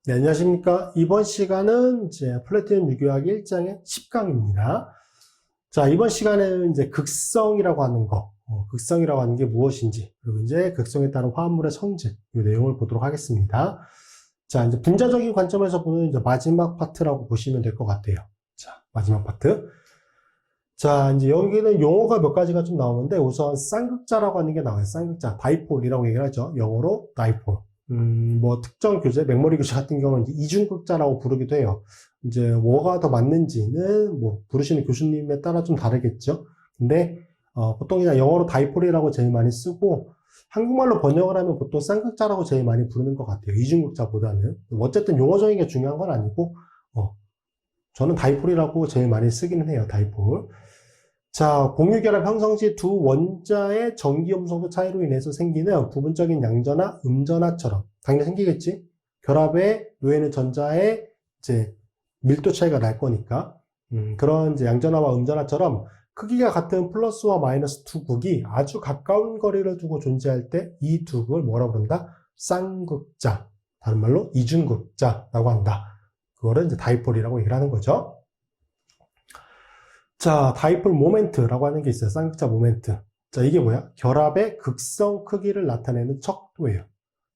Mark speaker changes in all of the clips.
Speaker 1: 네, 안녕하십니까. 이번 시간은 이제 플래티넘 유교학 1장의 10강입니다. 자, 이번 시간에는 이제 극성이라고 하는 거, 극성이라고 하는 게 무엇인지, 그리고 이제 극성에 따른 화합물의 성질, 이 내용을 보도록 하겠습니다. 자, 이제 분자적인 관점에서 보는 이제 마지막 파트라고 보시면 될 것 같아요. 자, 마지막 파트. 자, 이제 여기는 용어가 몇 가지가 좀 나오는데, 우선 쌍극자라고 하는 게 나와요. 쌍극자, 다이폴이라고 얘기를 하죠. 영어로 다이폴. 뭐, 특정 교재, 맥머리 교재 같은 경우는 이제 이중극자라고 부르기도 해요. 이제, 뭐가 더 맞는지는, 뭐, 부르시는 교수님에 따라 좀 다르겠죠. 근데, 보통 그냥 영어로 다이폴이라고 제일 많이 쓰고, 한국말로 번역을 하면 보통 쌍극자라고 제일 많이 부르는 것 같아요. 이중극자보다는. 어쨌든 용어적인 게 중요한 건 아니고, 저는 다이폴이라고 제일 많이 쓰기는 해요, 다이폴. 자, 공유결합 형성 시 두 원자의 전기음성도 차이로 인해서 생기는 부분적인 양전화, 음전화처럼 당연히 생기겠지? 결합에 놓여있는 전자의 이제 밀도 차이가 날 거니까 그런 이제 양전화와 음전화처럼 크기가 같은 플러스와 마이너스 두 극이 아주 가까운 거리를 두고 존재할 때 이 두 극을 뭐라고 부른다? 쌍극자, 다른 말로 이중극자라고 한다. 그거를 이제 다이폴이라고 얘기를 하는 거죠. 자, 다이폴 모멘트라고 하는 게 있어요. 쌍극자 모멘트. 자, 이게 뭐야? 결합의 극성 크기를 나타내는 척도예요.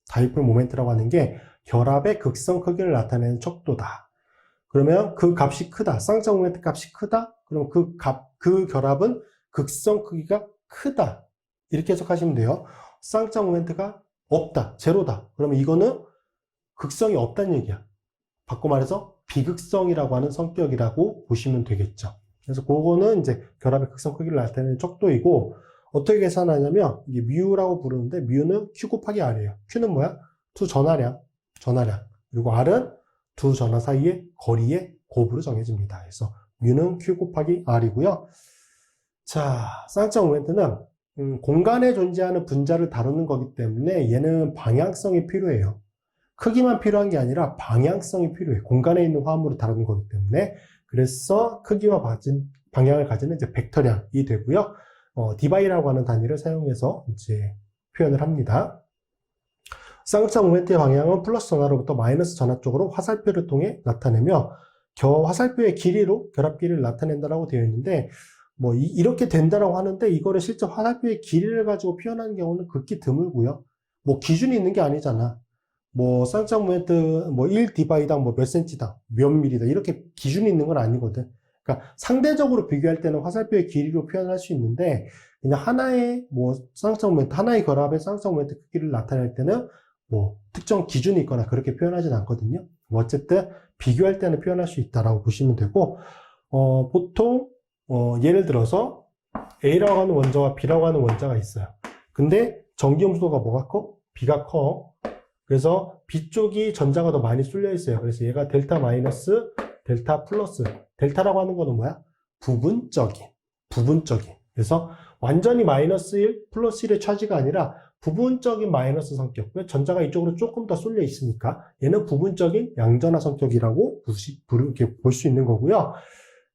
Speaker 1: 다이폴 모멘트라고 하는 게 결합의 극성 크기를 나타내는 척도다. 그러면 그 값이 크다. 쌍극자 모멘트 값이 크다? 그럼 그 결합은 극성 크기가 크다. 이렇게 해석하시면 돼요. 쌍극자 모멘트가 없다. 제로다. 그러면 이거는 극성이 없다는 얘기야. 바꿔 말해서 비극성이라고 하는 성격이라고 보시면 되겠죠. 그래서 그거는 이제 결합의 극성 크기를 나타내는 척도이고, 어떻게 계산하냐면, 이게 뮤라고 부르는데, 뮤는 Q 곱하기 R이에요. Q는 뭐야? 두 전하량. 그리고 R은 두 전하 사이의 거리의 곱으로 정해집니다. 그래서 뮤는 Q 곱하기 R이고요. 자, 쌍극자 모멘트는 공간에 존재하는 분자를 다루는 거기 때문에 얘는 방향성이 필요해요. 크기만 필요한 게 아니라 방향성이 필요해. 공간에 있는 화합물을 다루는 거기 때문에. 그래서 크기와 방향을 가지는 이제 벡터량이 되고요. 디바이라고 하는 단위를 사용해서 이제 표현을 합니다. 쌍극자 모멘트의 방향은 플러스 전하로부터 마이너스 전하 쪽으로 화살표를 통해 나타내며 화살표의 길이로 결합 길이를 나타낸다라고 되어 있는데 뭐 이렇게 된다라고 하는데 이거를 실제 화살표의 길이를 가지고 표현하는 경우는 극히 드물고요. 뭐 기준이 있는 게 아니잖아. 뭐 쌍극자 모멘트 뭐 1디바이당 뭐 몇 센치당 몇 미리다 이렇게 기준이 있는 건 아니거든. 그러니까 상대적으로 비교할 때는 화살표의 길이로 표현할 수 있는데 그냥 하나의 뭐 쌍극자 모멘트 하나의 결합의 쌍극자 모멘트 크기를 나타낼 때는 뭐 특정 기준이 있거나 그렇게 표현하진 않거든요. 뭐 어쨌든 비교할 때는 표현할 수 있다라고 보시면 되고 보통 예를 들어서 A라고 하는 원자와 B라고 하는 원자가 있어요. 근데 전기음수도가 뭐가 커? B가 커. 그래서 B 쪽이 전자가 더 많이 쏠려 있어요. 그래서 얘가 델타 마이너스, 델타 플러스. 델타라고 하는 거는 뭐야? 부분적인. 그래서 완전히 마이너스 1, 플러스 1의 차지가 아니라 부분적인 마이너스 성격. 전자가 이쪽으로 조금 더 쏠려 있으니까 얘는 부분적인 양전화 성격이라고 이렇게 볼 수 있는 거고요.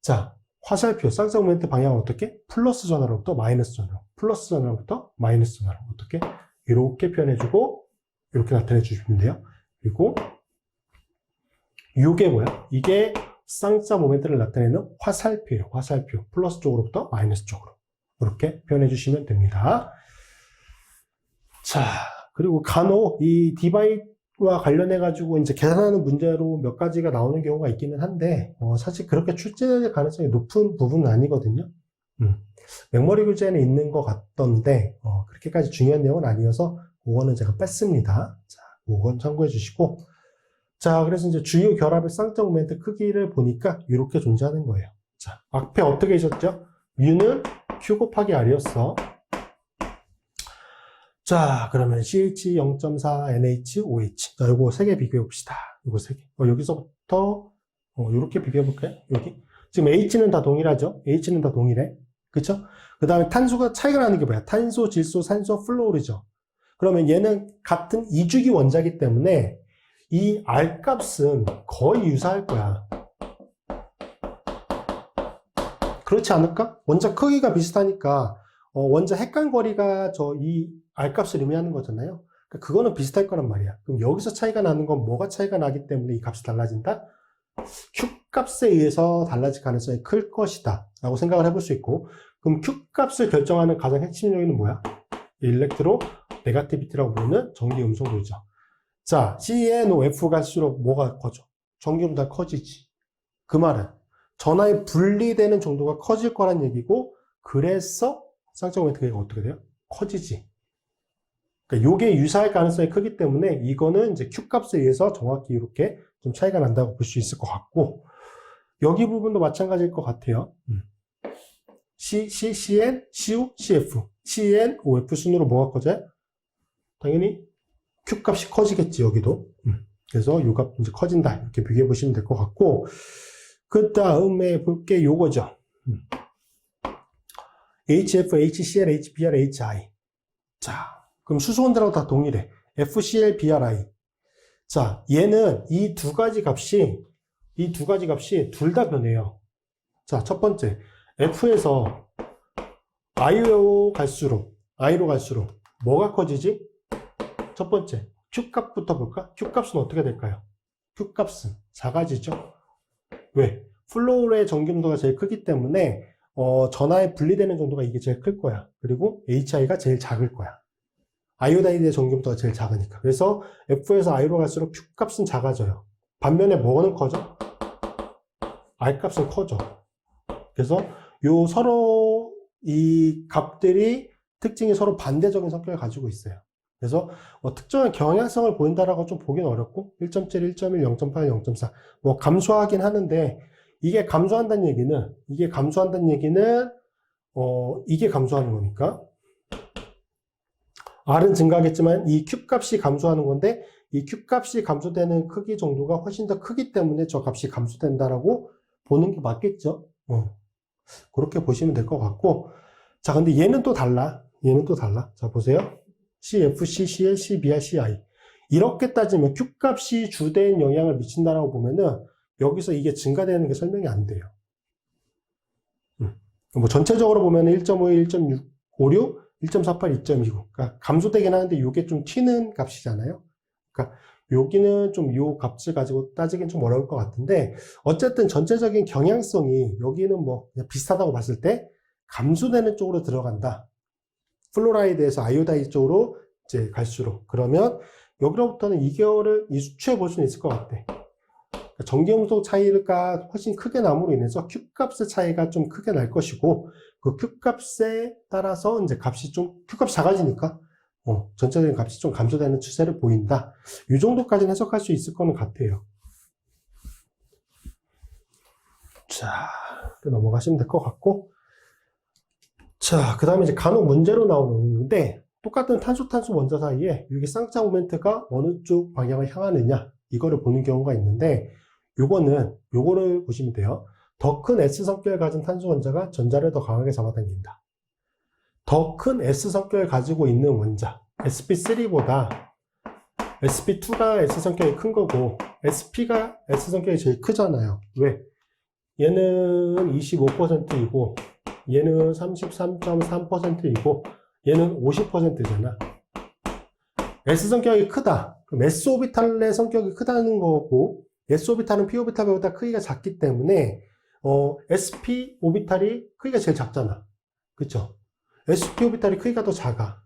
Speaker 1: 자, 화살표, 쌍극자 모멘트 방향은 어떻게? 플러스 전화로부터 마이너스 전화로. 플러스 전화로부터 마이너스 전화로. 어떻게? 이렇게 표현해주고 이렇게 나타내 주시면 돼요. 그리고 이게 뭐야? 이게 쌍극자 모멘트를 나타내는 화살표예요. 화살표. 플러스 쪽으로부터 마이너스 쪽으로. 이렇게 표현해 주시면 됩니다. 자, 그리고 간혹 이 디바이와 관련해 가지고 이제 계산하는 문제로 몇 가지가 나오는 경우가 있기는 한데 사실 그렇게 출제될 가능성이 높은 부분은 아니거든요. 맥머리 교재에는 있는 것 같던데 그렇게까지 중요한 내용은 아니어서 그거는 제가 뺐습니다. 자, 그건 참고해 주시고. 자, 그래서 이제 주요 결합의 쌍극자 모멘트 크기를 보니까 이렇게 존재하는 거예요. 자, 앞에 어떻게 있었죠? 뮤는 Q 곱하기 R이었어. 자, 그러면 CH 0.4, NH, OH. 자, 요거 세 개 비교해 봅시다. 요거 세 개. 여기서부터, 요렇게 비교해 볼까요? 여기. 지금 H는 다 동일하죠? H는 다 동일해. 그쵸? 그 다음에 탄소가 차이가 나는 게 뭐야? 탄소, 질소, 산소, 플로르죠. 그러면 얘는 같은 이주기 원자이기 때문에 이 R 값은 거의 유사할 거야. 그렇지 않을까? 원자 크기가 비슷하니까 원자 핵간 거리가 이 R 값을 의미하는 거잖아요. 그러니까 그거는 비슷할 거란 말이야. 그럼 여기서 차이가 나는 건 뭐가 차이가 나기 때문에 이 값이 달라진다? Q 값에 의해서 달라질 가능성이 클 것이다 라고 생각을 해볼 수 있고, 그럼 Q 값을 결정하는 가장 핵심 요인은 뭐야? 일렉트로 네가티비티라고 부르는 전기 음성도죠. 자, CNOF 갈수록 뭐가 커져? 전기 음성도 커지지. 그 말은 전하에 분리되는 정도가 커질 거란 얘기고, 그래서 쌍쌍 모멘트가 어떻게 돼요? 커지지. 그러니까 요게 유사할 가능성이 크기 때문에 이거는 이제 Q 값에 의해서 정확히 이렇게 좀 차이가 난다고 볼 수 있을 것 같고, 여기 부분도 마찬가지일 것 같아요. CN, CU, CF, CN, OF 순으로 뭐가 커져요? 당연히 Q 값이 커지겠지, 여기도. 그래서 요 값 이제 커진다. 이렇게 비교해 보시면 될 것 같고, 그 다음에 볼 게 요거죠. HF, HCl, HBr, HI. 자, 그럼 수소 혼자라고 다 동일해. FCl, BRI. 자, 얘는 이 두 가지 값이 둘 다 변해요. 자, 첫 번째. F에서 I로 갈수록 뭐가 커지지? 첫 번째. Q 값부터 볼까? Q 값은 어떻게 될까요? Q 값은 작아지죠? 왜? 플로우의 전기음도가 제일 크기 때문에 전하에 분리되는 정도가 이게 제일 클 거야. 그리고 HI가 제일 작을 거야. 아이오다이드의 전기음도가 제일 작으니까. 그래서 F에서 I로 갈수록 Q 값은 작아져요. 반면에 뭐는 커져? R 값은 커져. 그래서 요 서로 이 값들이 특징이 서로 반대적인 성격을 가지고 있어요. 그래서 특정한 경향성을 보인다라고 좀 보기는 어렵고 1.7, 1.1, 0.8, 0.4 뭐 감소하긴 하는데, 이게 감소한다는 얘기는 이게 감소하는 거니까 R은 증가하겠지만 이 Q 값이 감소하는 건데, 이 Q 값이 감소되는 크기 정도가 훨씬 더 크기 때문에 저 값이 감소된다라고 보는 게 맞겠죠. 그렇게 보시면 될 것 같고, 자, 근데 얘는 또 달라. 자, 보세요. CFC, CL, CBR, CI. 이렇게 따지면 Q 값이 주된 영향을 미친다라고 보면은 여기서 이게 증가되는 게 설명이 안 돼요. 뭐 전체적으로 보면 1.51, 1.56, 1.48, 2.29. 그러니까 감소되긴 하는데 이게 좀 튀는 값이잖아요. 그러니까 여기는 좀 요 값을 가지고 따지긴 좀 어려울 것 같은데, 어쨌든 전체적인 경향성이 여기는 뭐 그냥 비슷하다고 봤을 때 감소되는 쪽으로 들어간다. 플로라이드에서 아이오다이드 쪽으로 이제 갈수록. 그러면 여기로부터는 이거를 이수치해 볼 수는 있을 것 같아. 전기음속 차이가 훨씬 크게 남으로 인해서 Q 값의 차이가 좀 크게 날 것이고, 그 Q 값에 따라서 이제 Q 값이 작아지니까 전체적인 값이 좀 감소되는 추세를 보인다. 이 정도까지는 해석할 수 있을 거는 같아요. 자, 넘어가시면 될 것 같고, 자, 그 다음에 이제 간혹 문제로 나오는 건데, 똑같은 탄소 원자 사이에 이게 쌍차 모멘트가 어느 쪽 방향을 향하느냐, 이거를 보는 경우가 있는데, 요거를 보시면 돼요. 더 큰 S 성격을 가진 탄소 원자가 전자를 더 강하게 잡아당긴다. 더 큰 S 성격을 가지고 있는 원자, sp3보다 sp2가 S 성격이 큰 거고, sp가 S 성격이 제일 크잖아요. 왜? 얘는 25%이고, 얘는 33.3%이고, 얘는 50%잖아. S 성격이 크다. 그럼 S 오비탈의 성격이 크다는 거고, S 오비탈은 P 오비탈보다 크기가 작기 때문에 SP 오비탈이 크기가 제일 작잖아. 그쵸? SP 오비탈이 크기가 더 작아.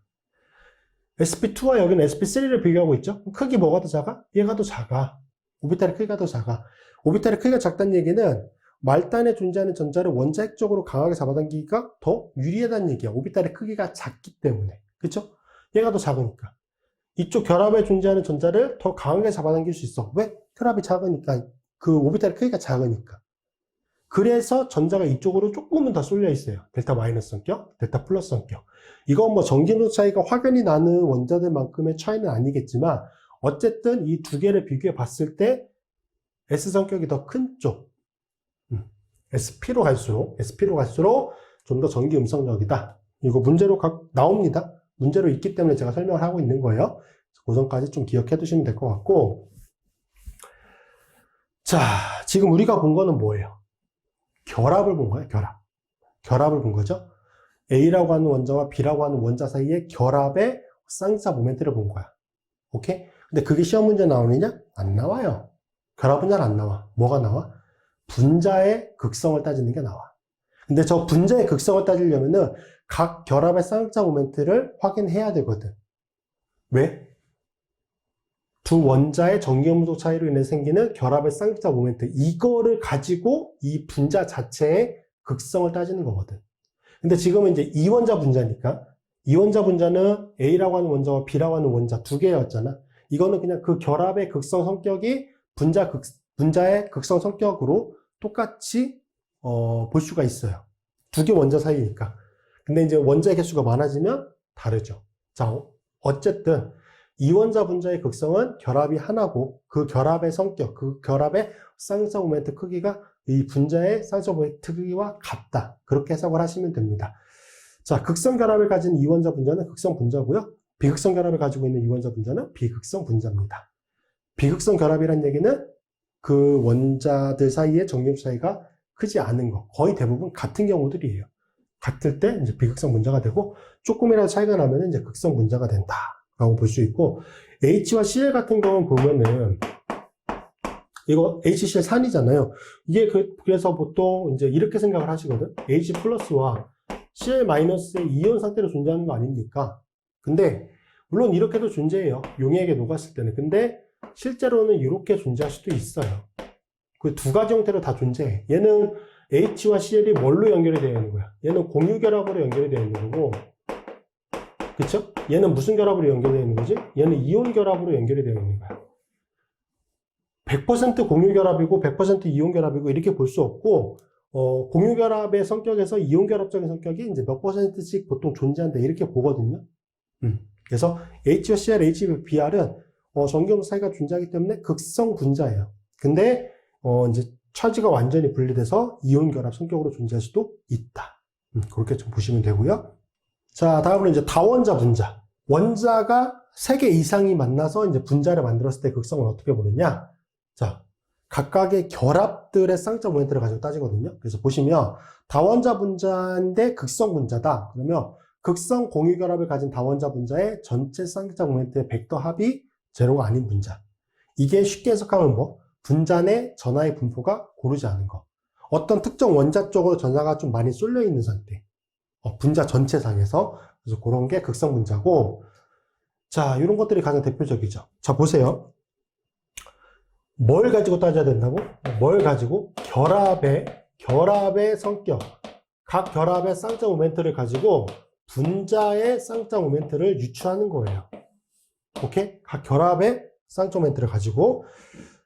Speaker 1: SP2와 여기는 SP3를 비교하고 있죠? 크기 뭐가 더 작아? 얘가 더 작아. 오비탈의 크기가 더 작아. 오비탈의 크기가 작다는 얘기는 말단에 존재하는 전자를 원자핵적으로 강하게 잡아당기기가 더 유리하다는 얘기야. 오비탈의 크기가 작기 때문에. 그쵸? 얘가 더 작으니까. 이쪽 결합에 존재하는 전자를 더 강하게 잡아당길 수 있어. 왜? 결합이 작으니까. 그 오비탈의 크기가 작으니까. 그래서 전자가 이쪽으로 조금은 더 쏠려 있어요. 델타 마이너스 성격, 델타 플러스 성격. 이건 뭐 전기노 차이가 확연히 나는 원자들만큼의 차이는 아니겠지만, 어쨌든 이 두 개를 비교해 봤을 때 S 성격이 더 큰 쪽, SP로 갈수록 좀 더 전기 음성력이다. 이거 문제로 나옵니다. 문제로 있기 때문에 제가 설명을 하고 있는 거예요. 그 점까지 좀 기억해 두시면 될 것 같고, 자, 지금 우리가 본 거는 뭐예요? 결합을 본 거예요. 결합을 본 거죠. A라고 하는 원자와 B라고 하는 원자 사이의 결합의 쌍쌍 모멘트를 본 거야. 오케이? 근데 그게 시험 문제 나오느냐? 안 나와요. 결합 분자는 안 나와. 뭐가 나와? 분자의 극성을 따지는 게 나와. 근데 저 분자의 극성을 따지려면은 각 결합의 쌍극자 모멘트를 확인해야 되거든. 왜? 두 원자의 전기음속 차이로 인해 생기는 결합의 쌍극자 모멘트, 이거를 가지고 이 분자 자체의 극성을 따지는 거거든. 근데 지금은 이제 이원자 분자니까, 이원자 분자는 A라고 하는 원자와 B라고 하는 원자 두 개였잖아. 이거는 그냥 그 결합의 극성 성격이 분자의 극성 성격으로 똑같이 볼 수가 있어요. 두 개 원자 사이니까. 근데 이제 원자의 개수가 많아지면 다르죠. 자, 어쨌든 이원자 분자의 극성은 결합이 하나고 그 결합의 성격, 그 결합의 쌍극자 모멘트 크기가 이 분자의 쌍극자 모멘트 크기와 같다. 그렇게 해석을 하시면 됩니다. 자, 극성 결합을 가진 이원자 분자는 극성 분자고요. 비극성 결합을 가지고 있는 이원자 분자는 비극성 분자입니다. 비극성 결합이란 얘기는 그 원자들 사이의 정리흡 차이가 크지 않은 거, 거의 대부분 같은 경우들이에요. 같을 때 이제 비극성 분자가 되고 조금이라도 차이가 나면 이제 극성 분자가 된다라고 볼 수 있고, H와 Cl 같은 경우는 보면은 이거 HCl 산이잖아요. 이게 그래서 보통 이제 이렇게 생각을 하시거든. H 플러스와 Cl 마이너스의 이온 상태로 존재하는 거 아닙니까? 근데 물론 이렇게도 존재해요. 용액에 녹았을 때는. 근데 실제로는 이렇게 존재할 수도 있어요. 그 두 가지 형태로 다 존재해. 얘는 H와 Cl이 뭘로 연결이 되어 있는 거야? 얘는 공유 결합으로 연결이 되어 있는 거고, 그쵸? 얘는 무슨 결합으로 연결되어 있는 거지? 얘는 이온 결합으로 연결이 되어 있는 거야. 100% 공유 결합이고 100% 이온 결합이고 이렇게 볼 수 없고, 공유 결합의 성격에서 이온 결합적인 성격이 이제 몇 %씩 보통 존재한다 이렇게 보거든요. 그래서 H와 Cl, HBr은 전기음속 사이가 존재하기 때문에 극성 분자예요. 근데 이제 차지가 완전히 분리돼서 이온 결합 성격으로 존재할 수도 있다. 그렇게 좀 보시면 되고요. 자, 다음으로 이제 다원자 분자. 원자가 3개 이상이 만나서 이제 분자를 만들었을 때 극성을 어떻게 보느냐? 자, 각각의 결합들의 쌍극자 모멘트를 가지고 따지거든요. 그래서 보시면 다원자 분자인데 극성 분자다. 그러면 극성 공유 결합을 가진 다원자 분자의 전체 쌍극자 모멘트의 벡터 합이 제로가 아닌 분자. 이게 쉽게 해석하면 뭐? 분자 내 전하의 분포가 고르지 않은 거. 어떤 특정 원자 쪽으로 전하가 좀 많이 쏠려 있는 상태. 분자 전체상에서. 그래서 그런 게 극성 분자고. 자, 이런 것들이 가장 대표적이죠. 자, 보세요. 뭘 가지고 따져야 된다고? 뭘 가지고? 결합의 성격. 각 결합의 쌍극자 모멘트를 가지고 분자의 쌍극자 모멘트를 유추하는 거예요. 오케이? 각 결합의 쌍극자 모멘트를 가지고.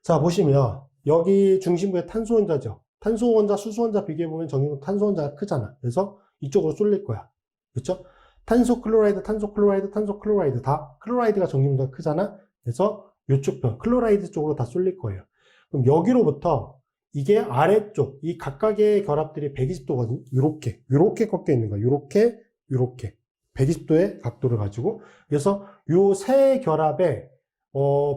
Speaker 1: 자, 보시면 여기 중심부에 탄소 원자죠. 탄소 원자, 수소 원자 비교해보면 전기는 탄소 원자가 크잖아. 그래서 이쪽으로 쏠릴 거야. 그렇죠? 탄소 클로라이드, 탄소 클로라이드, 탄소 클로라이드 다 클로라이드가 전기보다 크잖아. 그래서 이쪽 편 클로라이드 쪽으로 다 쏠릴 거예요. 그럼 여기로부터 이게 아래쪽 이 각각의 결합들이 120도거든요. 요렇게 꺾여 있는 거야. 요렇게 120도의 각도를 가지고. 그래서 요 세 결합의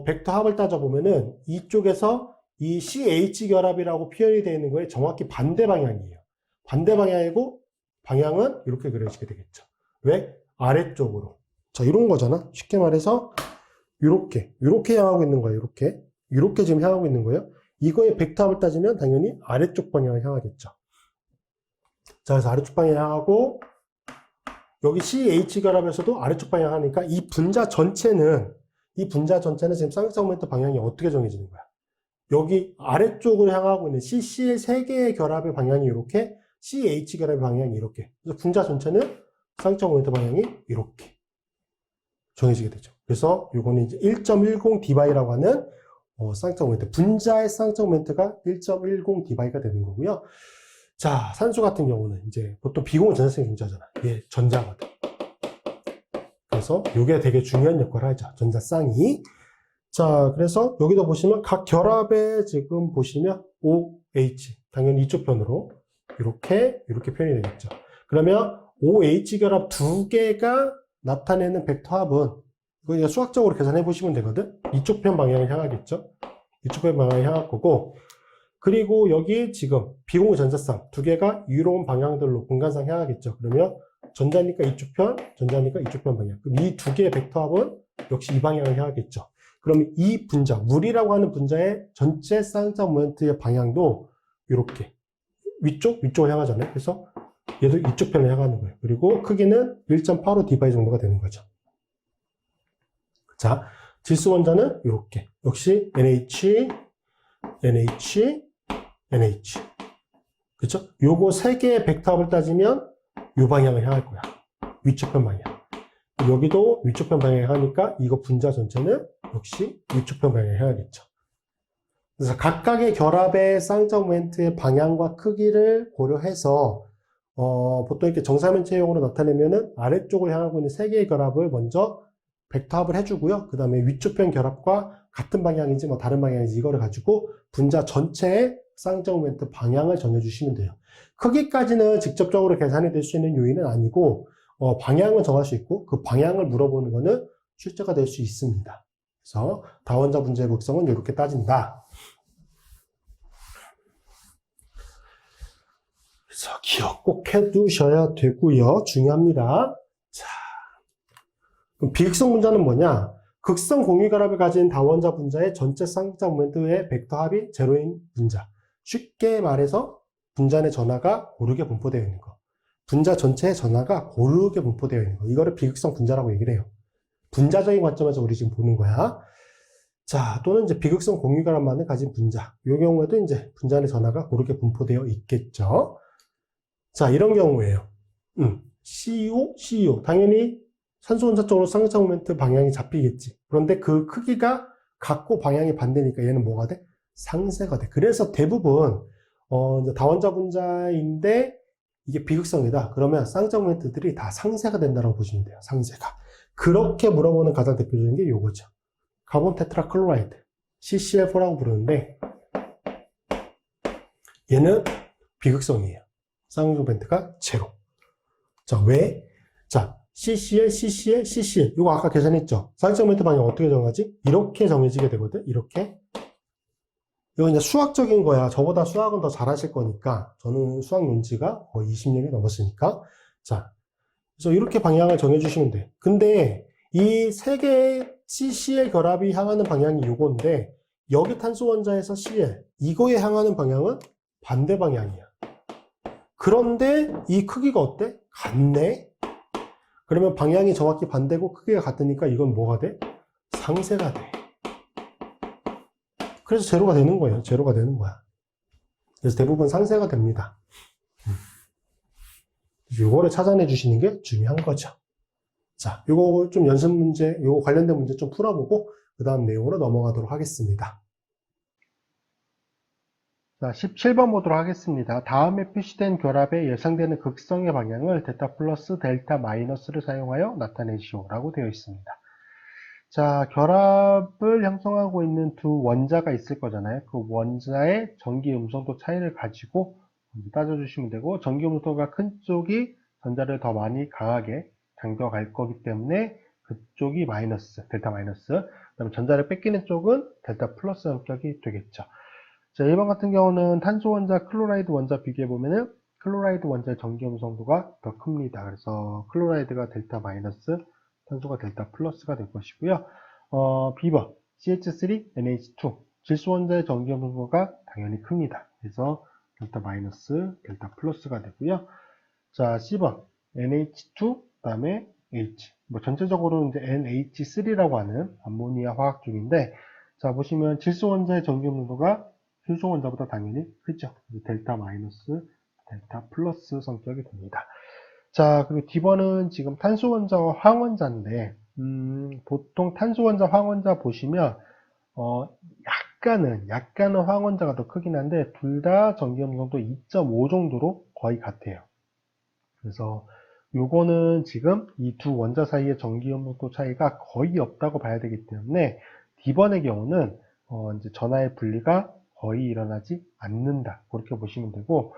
Speaker 1: 벡터 합을 따져보면은 이쪽에서 이 CH 결합이라고 표현이 되어 있는 거에 정확히 반대 방향이에요. 반대 방향이고 방향은 이렇게 그려지게 되겠죠. 왜? 아래쪽으로. 자, 이런 거잖아. 쉽게 말해서 이렇게 향하고 있는 거예요. 이렇게 지금 향하고 있는 거예요. 이거의 벡터 합을 따지면 당연히 아래쪽 방향을 향하겠죠. 자, 그래서 아래쪽 방향 향하고 여기 CH 결합에서도 아래쪽 방향 하니까 이 분자 전체는 지금 쌍극자 모멘트 방향이 어떻게 정해지는 거야? 여기 아래쪽으로 향하고 있는 CCl 3개의 결합의 방향이 이렇게, CH 결합의 방향이 이렇게. 그래서 분자 전체는 쌍극자 모멘트 방향이 이렇게 정해지게 되죠. 그래서 이거는 이제 1.10dB라고 하는 쌍극자 모멘트, 분자의 쌍극자 모멘트가 1.10dB가 되는 거고요. 자, 산소 같은 경우는 이제 보통 비공유 전자성이 존재하잖아. 얘 전자거든. 그래서 이게 되게 중요한 역할을 하죠. 전자쌍이. 자, 그래서 여기도 보시면 각 결합에 지금 보시면 OH, 당연히 이쪽 편으로 이렇게 표현이 되겠죠. 그러면 OH 결합 두 개가 나타내는 벡터 합은 이거 수학적으로 계산해 보시면 되거든. 이쪽 편 방향을 향하겠죠. 이쪽 편 방향을 향할 거고, 그리고 여기 지금 비공유 전자쌍 두 개가 유로운 방향들로 분간상 향하겠죠. 그러면 전자니까 이쪽 편, 전자니까 이쪽 편 방향. 그럼 이 두 개의 벡터 합은 역시 이 방향을 향하겠죠. 그럼 이 분자, 물이라고 하는 분자의 전체 쌍쌍 모멘트의 방향도 이렇게 위쪽을 향하잖아요. 그래서 얘도 이쪽 편을 향하는 거예요. 그리고 크기는 1.85 d바이 정도가 되는 거죠. 자, 질소 원자는 이렇게 역시 NH, NH, NH. 그렇죠? 요거 세 개의 벡터합을 따지면 이 방향을 향할 거야. 위쪽 편 방향. 여기도 위쪽 편 방향을 향하니까 이거 분자 전체는 역시 위쪽 편 방향을 향하겠죠. 그래서 각각의 결합의 쌍쌍 모멘트의 방향과 크기를 고려해서 보통 이렇게 정사면체형으로 나타내면은 아래쪽을 향하고 있는 세 개의 결합을 먼저 벡터합을 해주고요. 그 다음에 위쪽 편 결합과 같은 방향인지 뭐 다른 방향인지 이거를 가지고 분자 전체의 쌍쌍 모멘트 방향을 정해주시면 돼요. 크기까지는 직접적으로 계산이 될 수 있는 요인은 아니고 방향은 정할 수 있고 그 방향을 물어보는 거는 출제가 될 수 있습니다. 그래서 다원자 분자의 극성은 이렇게 따진다. 그래서 기억 꼭 해두셔야 되고요. 중요합니다. 자, 그럼 비극성 분자는 뭐냐? 극성 공유결합을 가진 다원자 분자의 전체 쌍쌍 모멘트의 벡터 합이 제로인 분자. 쉽게 말해서 분자 내 전하가 고르게 분포되어 있는 거. 분자 전체의 전하가 고르게 분포되어 있는 거. 이거를 비극성 분자라고 얘기를 해요. 분자적인 관점에서 우리 지금 보는 거야. 자, 또는 이제 비극성 공유결합만을 가진 분자. 이 경우에도 이제 분자 내 전하가 고르게 분포되어 있겠죠. 자, 이런 경우에요. CO, CO. 당연히 산소 원자 쪽으로 쌍쌍 모멘트 방향이 잡히겠지. 그런데 그 크기가 같고 방향이 반대니까 얘는 뭐가 돼? 상쇄가 돼. 그래서 대부분 이제 다원자 분자인데 이게 비극성이다. 그러면 쌍쌍 모멘트들이 다 상쇄가 된다고 보시면 돼요. 상쇄가. 그렇게 물어보는 가장 대표적인 게 요거죠. 카본 테트라클로라이드, CCl4라고 부르는데 얘는 비극성이에요. 쌍쌍 모멘트가 제로. 자, 왜? 자, CCl, CCl, CCl. 이거 아까 계산했죠? 쌍쌍 모멘트 방향 어떻게 정하지? 이렇게 정해지게 되거든. 이렇게. 이거 이제 수학적인 거야. 저보다 수학은 더 잘하실 거니까. 저는 수학 논지가 거의 20년이 넘었으니까. 자, 그래서 이렇게 방향을 정해주시면 돼. 근데 이 세 개의 CCl 결합이 향하는 방향이 요건데, 여기 탄소 원자에서 Cl, 이거에 향하는 방향은 반대 방향이야. 그런데 이 크기가 어때? 같네? 그러면 방향이 정확히 반대고 크기가 같으니까 이건 뭐가 돼? 상쇄가 돼. 그래서 제로가 되는 거예요. 제로가 되는 거야. 그래서 대부분 상쇄가 됩니다. 요거를 찾아내 주시는 게 중요한 거죠. 자, 요거 좀 연습 문제, 요거 관련된 문제 좀 풀어보고 그 다음 내용으로 넘어가도록 하겠습니다. 자, 17번 보도록 하겠습니다. 다음에 표시된 결합의 예상되는 극성의 방향을 데타 플러스 델타 마이너스를 사용하여 나타내시오 라고 되어 있습니다. 자, 결합을 형성하고 있는 두 원자가 있을 거잖아요. 그 원자의 전기 음성도 차이를 가지고 따져주시면 되고, 전기 음성도가 큰 쪽이 전자를 더 많이 강하게 당겨갈 거기 때문에 그쪽이 마이너스, 델타 마이너스, 그 다음에 전자를 뺏기는 쪽은 델타 플러스 성격이 되겠죠. 자, 1번 같은 경우는 탄소 원자, 클로라이드 원자 비교해보면은 클로라이드 원자의 전기 음성도가 더 큽니다. 그래서 클로라이드가 델타 마이너스, 탄소가 델타 플러스가 될 것이고요. B번 CH3, NH2 질소 원자의 전기 음성도가 당연히 큽니다. 그래서 델타 마이너스, 델타 플러스가 되고요. 자, C번 NH2, 그 다음에 H. 뭐 전체적으로 이제 NH3라고 하는 암모니아 화학 중인데, 자, 보시면 질소 원자의 전기 음성도가 수소 원자보다 당연히 크죠. 델타 마이너스, 델타 플러스 성격이 됩니다. 자, 그리고 D번은 지금 탄소 원자와 황 원자인데, 보통 탄소 원자, 황 원자 보시면, 약간은 황 원자가 더 크긴 한데, 둘 다 전기 음성도 2.5 정도로 거의 같아요. 그래서 요거는 지금 이 두 원자 사이의 전기 음성도 차이가 거의 없다고 봐야 되기 때문에, D번의 경우는, 이제 전하의 분리가 거의 일어나지 않는다. 그렇게 보시면 되고,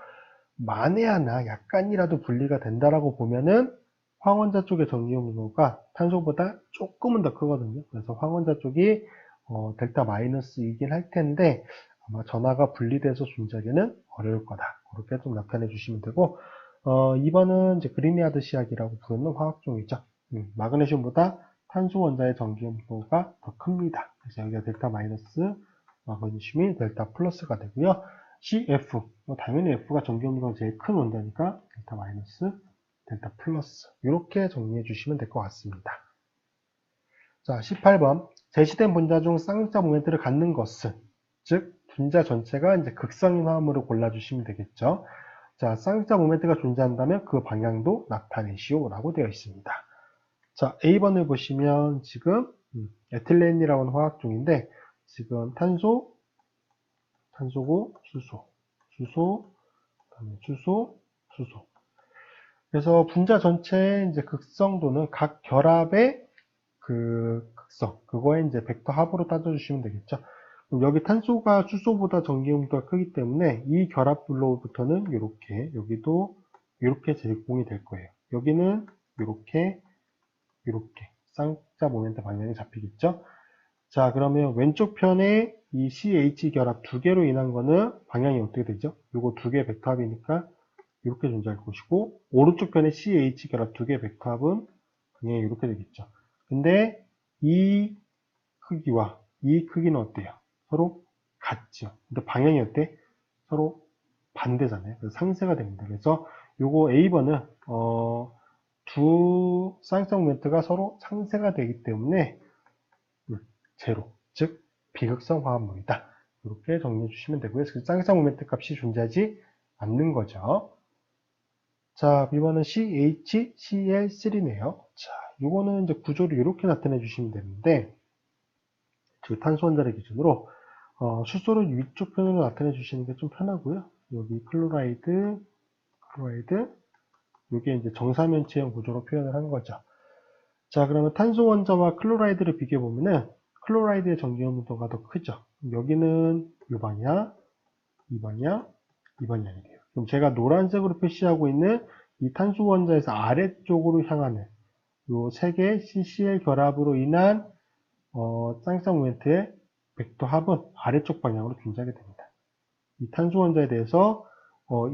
Speaker 1: 만에 하나 약간이라도 분리가 된다라고 보면은 황원자 쪽의 전기 음성도가 탄소보다 조금은 더 크거든요. 그래서 황원자 쪽이 델타 마이너스이긴 할 텐데 아마 전하가 분리돼서 존재하기는 어려울 거다. 그렇게 좀 나타내 주시면 되고, 2번은 이제 그리니아드 시약이라고 부르는 화학종이죠. 마그네슘보다 탄소 원자의 전기용도가 더 큽니다. 그래서 여기가 델타 마이너스, 마그네슘이 델타 플러스가 되고요. CF, 당연히 F가 전기용도가 제일 큰 원자니까 델타 마이너스, 델타 플러스 이렇게 정리해 주시면 될 것 같습니다. 자, 18번 제시된 분자 중 쌍극자 모멘트를 갖는 것은, 즉 분자 전체가 이제 극성인 화합물을 골라주시면 되겠죠. 자, 쌍극자 모멘트가 존재한다면 그 방향도 나타내시오 라고 되어 있습니다. 자, A번을 보시면 지금 에틸렌이라고 하는 화학 중인데 지금 탄소, 탄소고 수소, 수소, 그다음에 수소, 수소. 그래서 분자 전체의 이제 극성도는 각 결합의 그 극성, 그거에 이제 벡터 합으로 따져주시면 되겠죠. 그럼 여기 탄소가 수소보다 전기용도가 크기 때문에 이 결합물로부터는 이렇게, 여기도 이렇게 제공이 될 거예요. 여기는 이렇게, 이렇게 쌍극자 모멘트 방향이 잡히겠죠. 자, 그러면 왼쪽 편에 이 CH 결합 두 개로 인한 거는 방향이 어떻게 되죠? 요거 두 개 벡터 합이니까 이렇게 존재할 것이고, 오른쪽 편에 CH 결합 두 개 벡터 합은 방향이 이렇게 되겠죠. 근데 이 크기와 이 크기는 어때요? 서로 같죠. 근데 방향이 어때? 서로 반대잖아요. 그래서 상쇄가 됩니다. 그래서 요거 A번은 두 쌍쌍 모멘트가 서로 상쇄가 되기 때문에 제로, 즉 비극성 화합물이다. 이렇게 정리해 주시면 되고요. 그래서 쌍쌍 모멘트 값이 존재하지 않는 거죠. 자, B번은 CHCl3네요. 자, 요거는 이제 구조를 이렇게 나타내 주시면 되는데, 즉 탄소 원자를 기준으로 수소를 위쪽 편으로 나타내 주시는 게 좀 편하고요. 여기 클로라이드, 클로라이드, 이게 이제 정사면체형 구조로 표현을 한 거죠. 자, 그러면 탄소 원자와 클로라이드를 비교해 보면은 클로라이드의 전기용도가 더 크죠. 여기는 이 방향, 이 방향, 이 방향이 돼요. 그럼 제가 노란색으로 표시하고 있는 이 탄소 원자에서 아래쪽으로 향하는 이 세 개의 CCl 결합으로 인한 쌍쌍 모멘트의 벡터 합은 아래쪽 방향으로 존재하게 됩니다. 이 탄소 원자에 대해서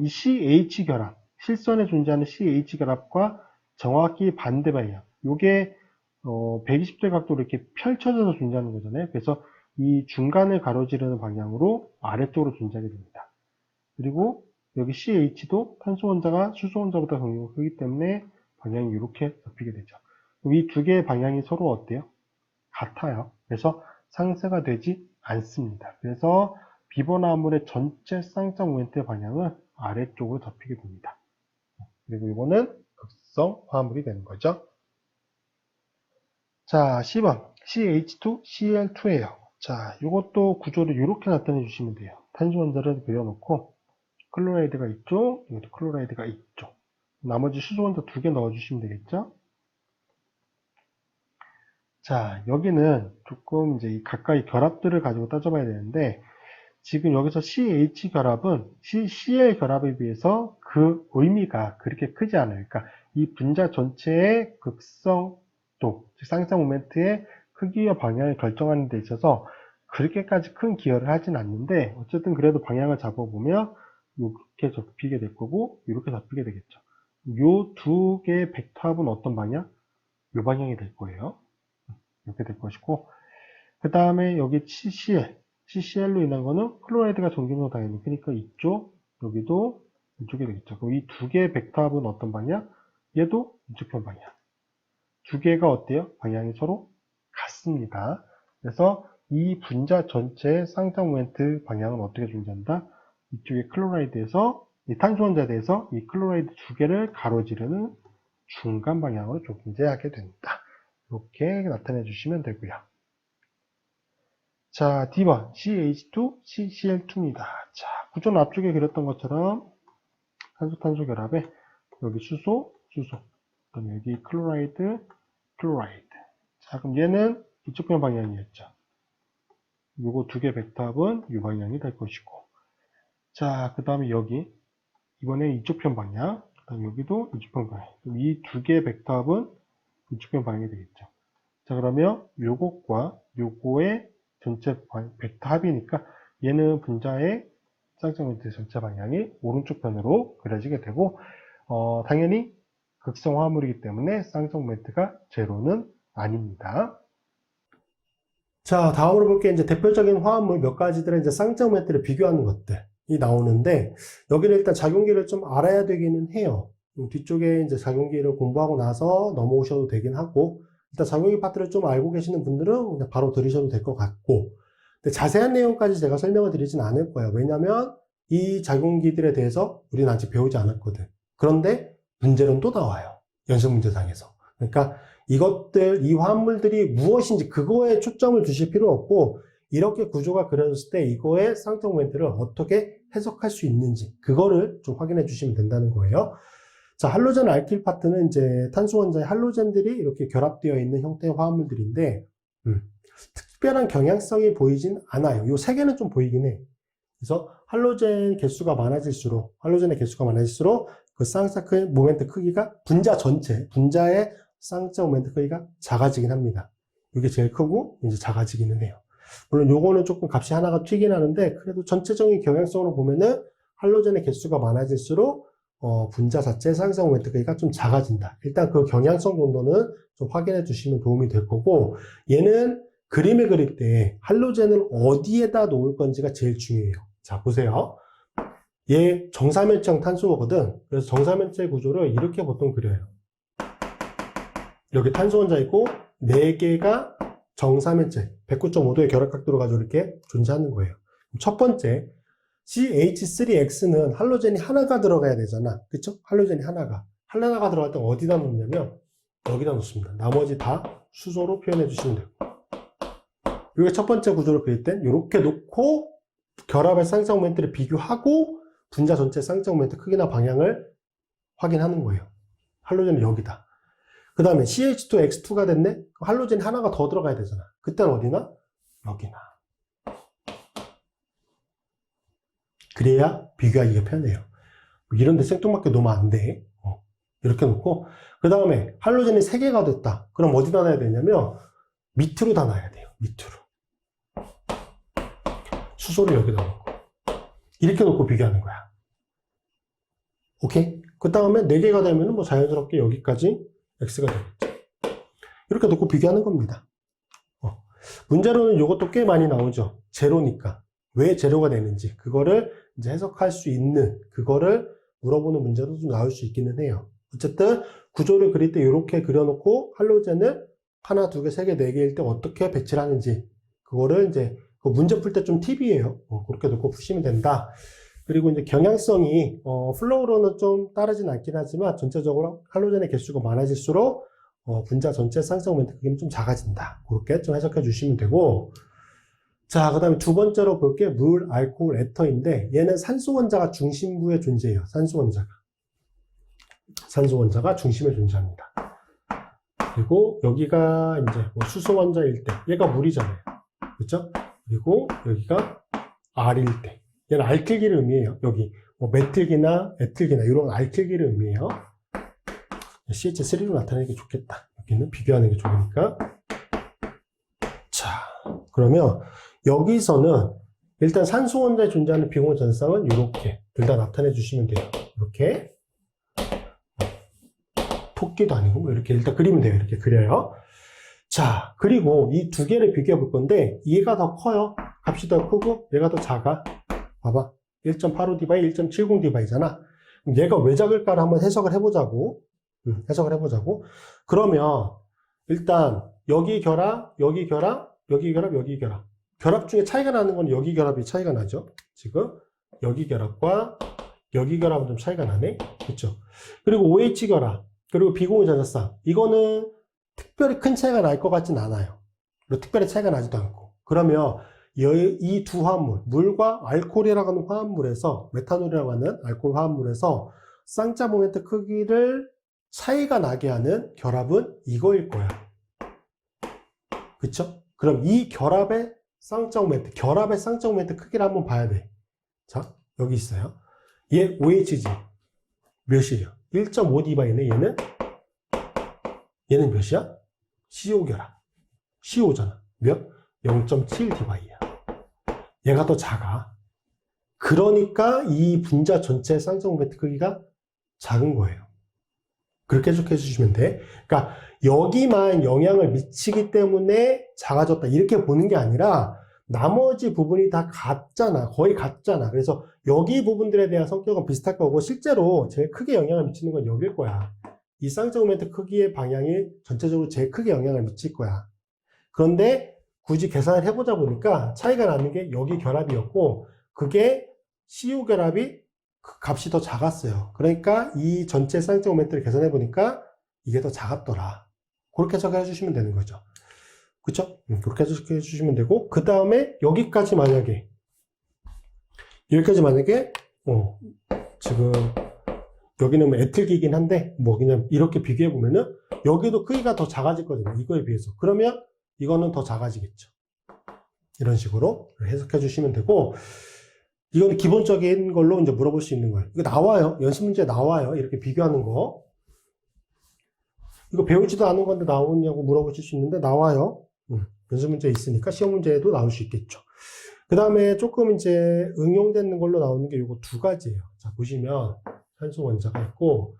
Speaker 1: 이 CH 결합, 실선에 존재하는 CH 결합과 정확히 반대 방향, 요게 120도 각도로 이렇게 펼쳐져서 존재하는 거잖아요. 그래서 이 중간을 가로지르는 방향으로 아래쪽으로 존재하게 됩니다. 그리고 여기 CH도 탄소 원자가 수소 원자보다 경류가 크기 때문에 방향이 이렇게 잡히게 되죠. 이 두 개의 방향이 서로 어때요? 같아요. 그래서 상쇄가 되지 않습니다. 그래서 B번 화합물의 전체 쌍쌍 모멘트의 방향은 아래쪽으로 잡히게 됩니다. 그리고 이거는 극성 화합물이 되는 거죠. 자, C번 CH2Cl2예요. 자, 이것도 구조를 이렇게 나타내 주시면 돼요. 탄소 원자를 그려놓고 클로라이드가 이쪽, 이것도 클로라이드가 이쪽. 나머지 수소 원자 두 개 넣어주시면 되겠죠. 자, 여기는 조금 이제 가까이 결합들을 가지고 따져봐야 되는데, 지금 여기서 CH 결합은 CCl 결합에 비해서 그 의미가 그렇게 크지 않아요. 그러니까 이 분자 전체의 극성도, 즉 쌍쌍 모멘트의 크기와 방향을 결정하는 데 있어서 그렇게까지 큰 기여를 하진 않는데, 어쨌든 그래도 방향을 잡아보면 이렇게 접히게 될 거고 이렇게 잡히게 되겠죠. 이 두 개의 벡터 합은 어떤 방향? 이 방향이 될 거예요. 이렇게 될 것이고, 그 다음에 여기 CCl로 인한 거는 클로라이드가 전기용도 당연히 크니까 이쪽, 여기도 이쪽이 되겠죠. 그럼 이 두 개의 벡터 합은 어떤 방향? 얘도 이쪽 편 방향. 두 개가 어때요? 방향이 서로 같습니다. 그래서 이 분자 전체의 쌍쌍 모멘트 방향은 어떻게 존재한다? 이쪽에 클로라이드에서, 이 탄소 원자에 대해서 이 클로라이드 두 개를 가로지르는 중간 방향으로 존재하게 된다. 이렇게 나타내 주시면 되고요. 자, D번 CH2CCl2입니다. 자, 구조는 앞쪽에 그렸던 것처럼 탄소 결합에 여기 수소, 그다음에 여기 클로라이드. 자, 그럼 얘는 이쪽 편 방향이었죠. 요거 두 개 벡터 합은 이 방향이 될 것이고, 자, 그 다음에 여기 이번에 이쪽 편 방향, 그 다음에 여기도 이쪽 편 방향. 이 두 개의 벡터 합은 이쪽 편 방향이 되겠죠. 자, 그러면 요것과 요거의 전체 벡터 합이니까 얘는 분자의 쌍쌍 모멘트 전체 방향이 오른쪽 편으로 그려지게 되고, 당연히 극성 화합물이기 때문에 쌍쌍 모멘트가 제로는 아닙니다. 자, 다음으로 볼 게 이제 대표적인 화합물 몇 가지들의 이제 쌍적 모멘트를 비교하는 것들이 나오는데, 여기는 일단 작용기를 좀 알아야 되기는 해요. 뒤쪽에 이제 작용기를 공부하고 나서 넘어오셔도 되긴 하고, 일단 작용기 파트를 좀 알고 계시는 분들은 그냥 바로 들으셔도 될 것 같고, 근데 자세한 내용까지 제가 설명을 드리진 않을 거예요. 왜냐면 이 작용기들에 대해서 우리는 아직 배우지 않았거든. 그런데 문제는 또 나와요. 연습 문제상에서. 그러니까 이것들, 이 화합물들이 무엇인지 그거에 초점을 두실 필요 없고, 이렇게 구조가 그려졌을 때 이거의 쌍적 모멘트를 어떻게 해석할 수 있는지 그거를 좀 확인해 주시면 된다는 거예요. 자, 할로젠 알킬 파트는 이제 탄소 원자의 할로젠들이 이렇게 결합되어 있는 형태의 화합물들인데, 특별한 경향성이 보이진 않아요. 요 세 개는 좀 보이긴 해. 그래서 할로젠 개수가 많아질수록, 할로젠의 개수가 많아질수록 그 쌍적 모멘트 크기가 분자 전체, 분자의 쌍적 모멘트 크기가 작아지긴 합니다. 이게 제일 크고 이제 작아지기는 해요. 물론 요거는 조금 값이 하나가 튀긴 하는데, 그래도 전체적인 경향성으로 보면은 할로젠의 개수가 많아질수록 분자 자체의 쌍적 모멘트 크기가 좀 작아진다. 일단 그 경향성 정도는 좀 확인해 주시면 도움이 될 거고, 얘는 그림을 그릴 때 할로젠을 어디에다 놓을 건지가 제일 중요해요. 자, 보세요. 얘 정사면체형 탄소거든. 그래서 정사면체 구조를 이렇게 보통 그려요. 여기 탄소 원자 있고 4개가 정사면체 109.5도의 결합각도를 가지고 이렇게 존재하는 거예요. 첫 번째, CH3X는 할로젠이 하나가 들어가야 되잖아. 그쵸? 할로젠이 하나가 들어갈 때 어디다 놓냐면 여기다 놓습니다. 나머지 다 수소로 표현해 주시면 되고, 이게 첫 번째 구조를 그릴 땐 이렇게 놓고 결합의 쌍적 모멘트를 비교하고 분자 전체 쌍적 모멘트 크기나 방향을 확인하는 거예요. 할로젠은 여기다. 그 다음에 CH2X2가 됐네? 할로젠이 하나가 더 들어가야 되잖아. 그때는 어디나? 여기나. 그래야 비교하기가 편해요. 이런 데 생뚱맞게 놓으면 안 돼. 이렇게 놓고, 그 다음에 할로젠이 3개가 됐다. 그럼 어디다 놔야 되냐면 밑으로 다 놔야 돼요. 밑으로. 수소를 여기다 놓고. 이렇게 놓고 비교하는 거야. 오케이? 그 다음에 4개가 되면 뭐 자연스럽게 여기까지 X가 되겠죠. 이렇게 놓고 비교하는 겁니다. 문제로는 이것도 꽤 많이 나오죠. 제로니까. 왜 제로가 되는지. 그거를 이제 해석할 수 있는, 그거를 물어보는 문제도 좀 나올 수 있기는 해요. 어쨌든 구조를 그릴 때 이렇게 그려놓고 할로젠을 하나, 두 개, 세 개, 네 개일 때 어떻게 배치를 하는지. 그거를 이제 그 문제 풀 때 좀 팁이에요. 그렇게 놓고 푸시면 된다. 그리고 이제 경향성이 플로우로는 좀 따르진 않긴 하지만 전체적으로 할로젠의 개수가 많아질수록 분자 전체 쌍적 모멘트 크기는 좀 작아진다. 그렇게 좀 해석해 주시면 되고, 자, 그 다음에 두 번째로 볼 게 물, 알코올, 에터인데, 얘는 산소 원자가 중심부에 존재해요. 산소 원자가 중심에 존재합니다. 그리고 여기가 이제 뭐 수소 원자일 때, 얘가 물이잖아요. 그렇죠? 그리고 여기가 R일 때, 얘는 알킬기를 의미해요. 여기 뭐 메틸기나 에틸기나 이런 알킬기를 의미해요. CH3로 나타내는 게 좋겠다. 여기는 비교하는 게 좋으니까. 자, 그러면 여기서는 일단 산소 원자에 존재하는 비공유 전성은 이렇게 둘 다 나타내 주시면 돼요. 이렇게. 토끼도 아니고 뭐 이렇게 일단 그리면 돼요. 이렇게 그려요. 자, 그리고 이 두 개를 비교해 볼 건데, 얘가 더 커요. 값이 더 크고 얘가 더 작아. 봐봐. 1.85d바이 1.70d바이잖아. 얘가 왜 작을까를 한번 해석을 해보자고. 그러면 일단 여기 결합, 여기 결합, 여기 결합, 여기 결합. 결합 중에 차이가 나는 건 여기 결합이 차이가 나죠. 지금 여기 결합과 여기 결합은 좀 차이가 나네. 그렇죠? 그리고 OH 결합, 그리고 비공유 전자쌍. 이거는 특별히 큰 차이가 날 것 같진 않아요. 그리고 특별히 차이가 나지도 않고. 그러면 이 두 화합물, 물과 알코올이라고 하는 화합물에서, 메탄올이라고 하는 알코올 화합물에서 쌍자 모멘트 크기를 차이가 나게 하는 결합은 이거일 거야. 그쵸? 그럼 이 결합의 쌍적 모멘트 크기를 한번 봐야 돼. 자, 여기 있어요. 얘 OHG 몇이에요? 1.5d바이네. 얘는 몇이야? CO 결합. CO잖아. 몇? 0.7d바이야. 얘가 더 작아. 그러니까 이 분자 전체 쌍적 모멘트 크기가 작은 거예요. 그렇게 해석해 주시면 돼. 그러니까 여기만 영향을 미치기 때문에 작아졌다 이렇게 보는 게 아니라 나머지 부분이 다 같잖아. 거의 같잖아. 그래서 여기 부분들에 대한 성격은 비슷할 거고 실제로 제일 크게 영향을 미치는 건 여길 거야. 이 쌍쌍 모멘트 크기의 방향이 전체적으로 제일 크게 영향을 미칠 거야. 그런데 굳이 계산을 해보자 보니까 차이가 나는 게 여기 결합이었고 그게 CU 결합이 그 값이 더 작았어요. 그러니까 이 전체 쌍쌍 모멘트를 계산해 보니까 이게 더 작았더라. 그렇게 해석해 주시면 되는 거죠. 그쵸? 그렇게 해석해 주시면 되고 그 다음에 여기까지 만약에 지금 여기는 뭐 애틀기긴 한데 뭐 그냥 이렇게 비교해 보면은 여기도 크기가 더 작아지거든요. 이거에 비해서. 그러면 이거는 더 작아지겠죠. 이런 식으로 해석해 주시면 되고 이건 기본적인 걸로 이제 물어볼 수 있는 거예요. 이거 나와요. 연습 문제 나와요. 이렇게 비교하는 거. 이거 배우지도 않은 건데 나오냐고 물어보실 수 있는데 나와요. 연습 문제 있으니까 시험 문제에도 나올 수 있겠죠. 그 다음에 조금 이제 응용되는 걸로 나오는 게 요거 두 가지예요. 자, 보시면 산소 원자가 있고,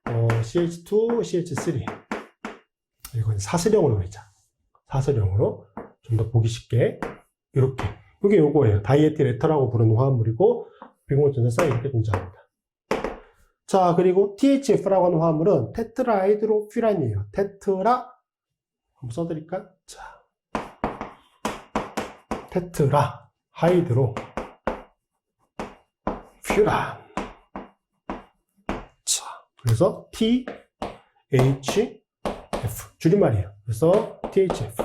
Speaker 1: CH2, CH3. 이건 사슬형으로 그리자. 사슬형으로. 좀 더 보기 쉽게. 이렇게. 이게 요거예요. 다이에틸 에터라고 부르는 화합물이고, 비공유전자쌍이 이렇게 존재합니다. 자, 그리고 THF라고 하는 화합물은 테트라하이드로퓨란이에요. 테트라, 한번 써드릴까? 자. 테트라, 하이드로, 퓨란. 자, 그래서 THF. 줄임말이에요. 그래서 THF.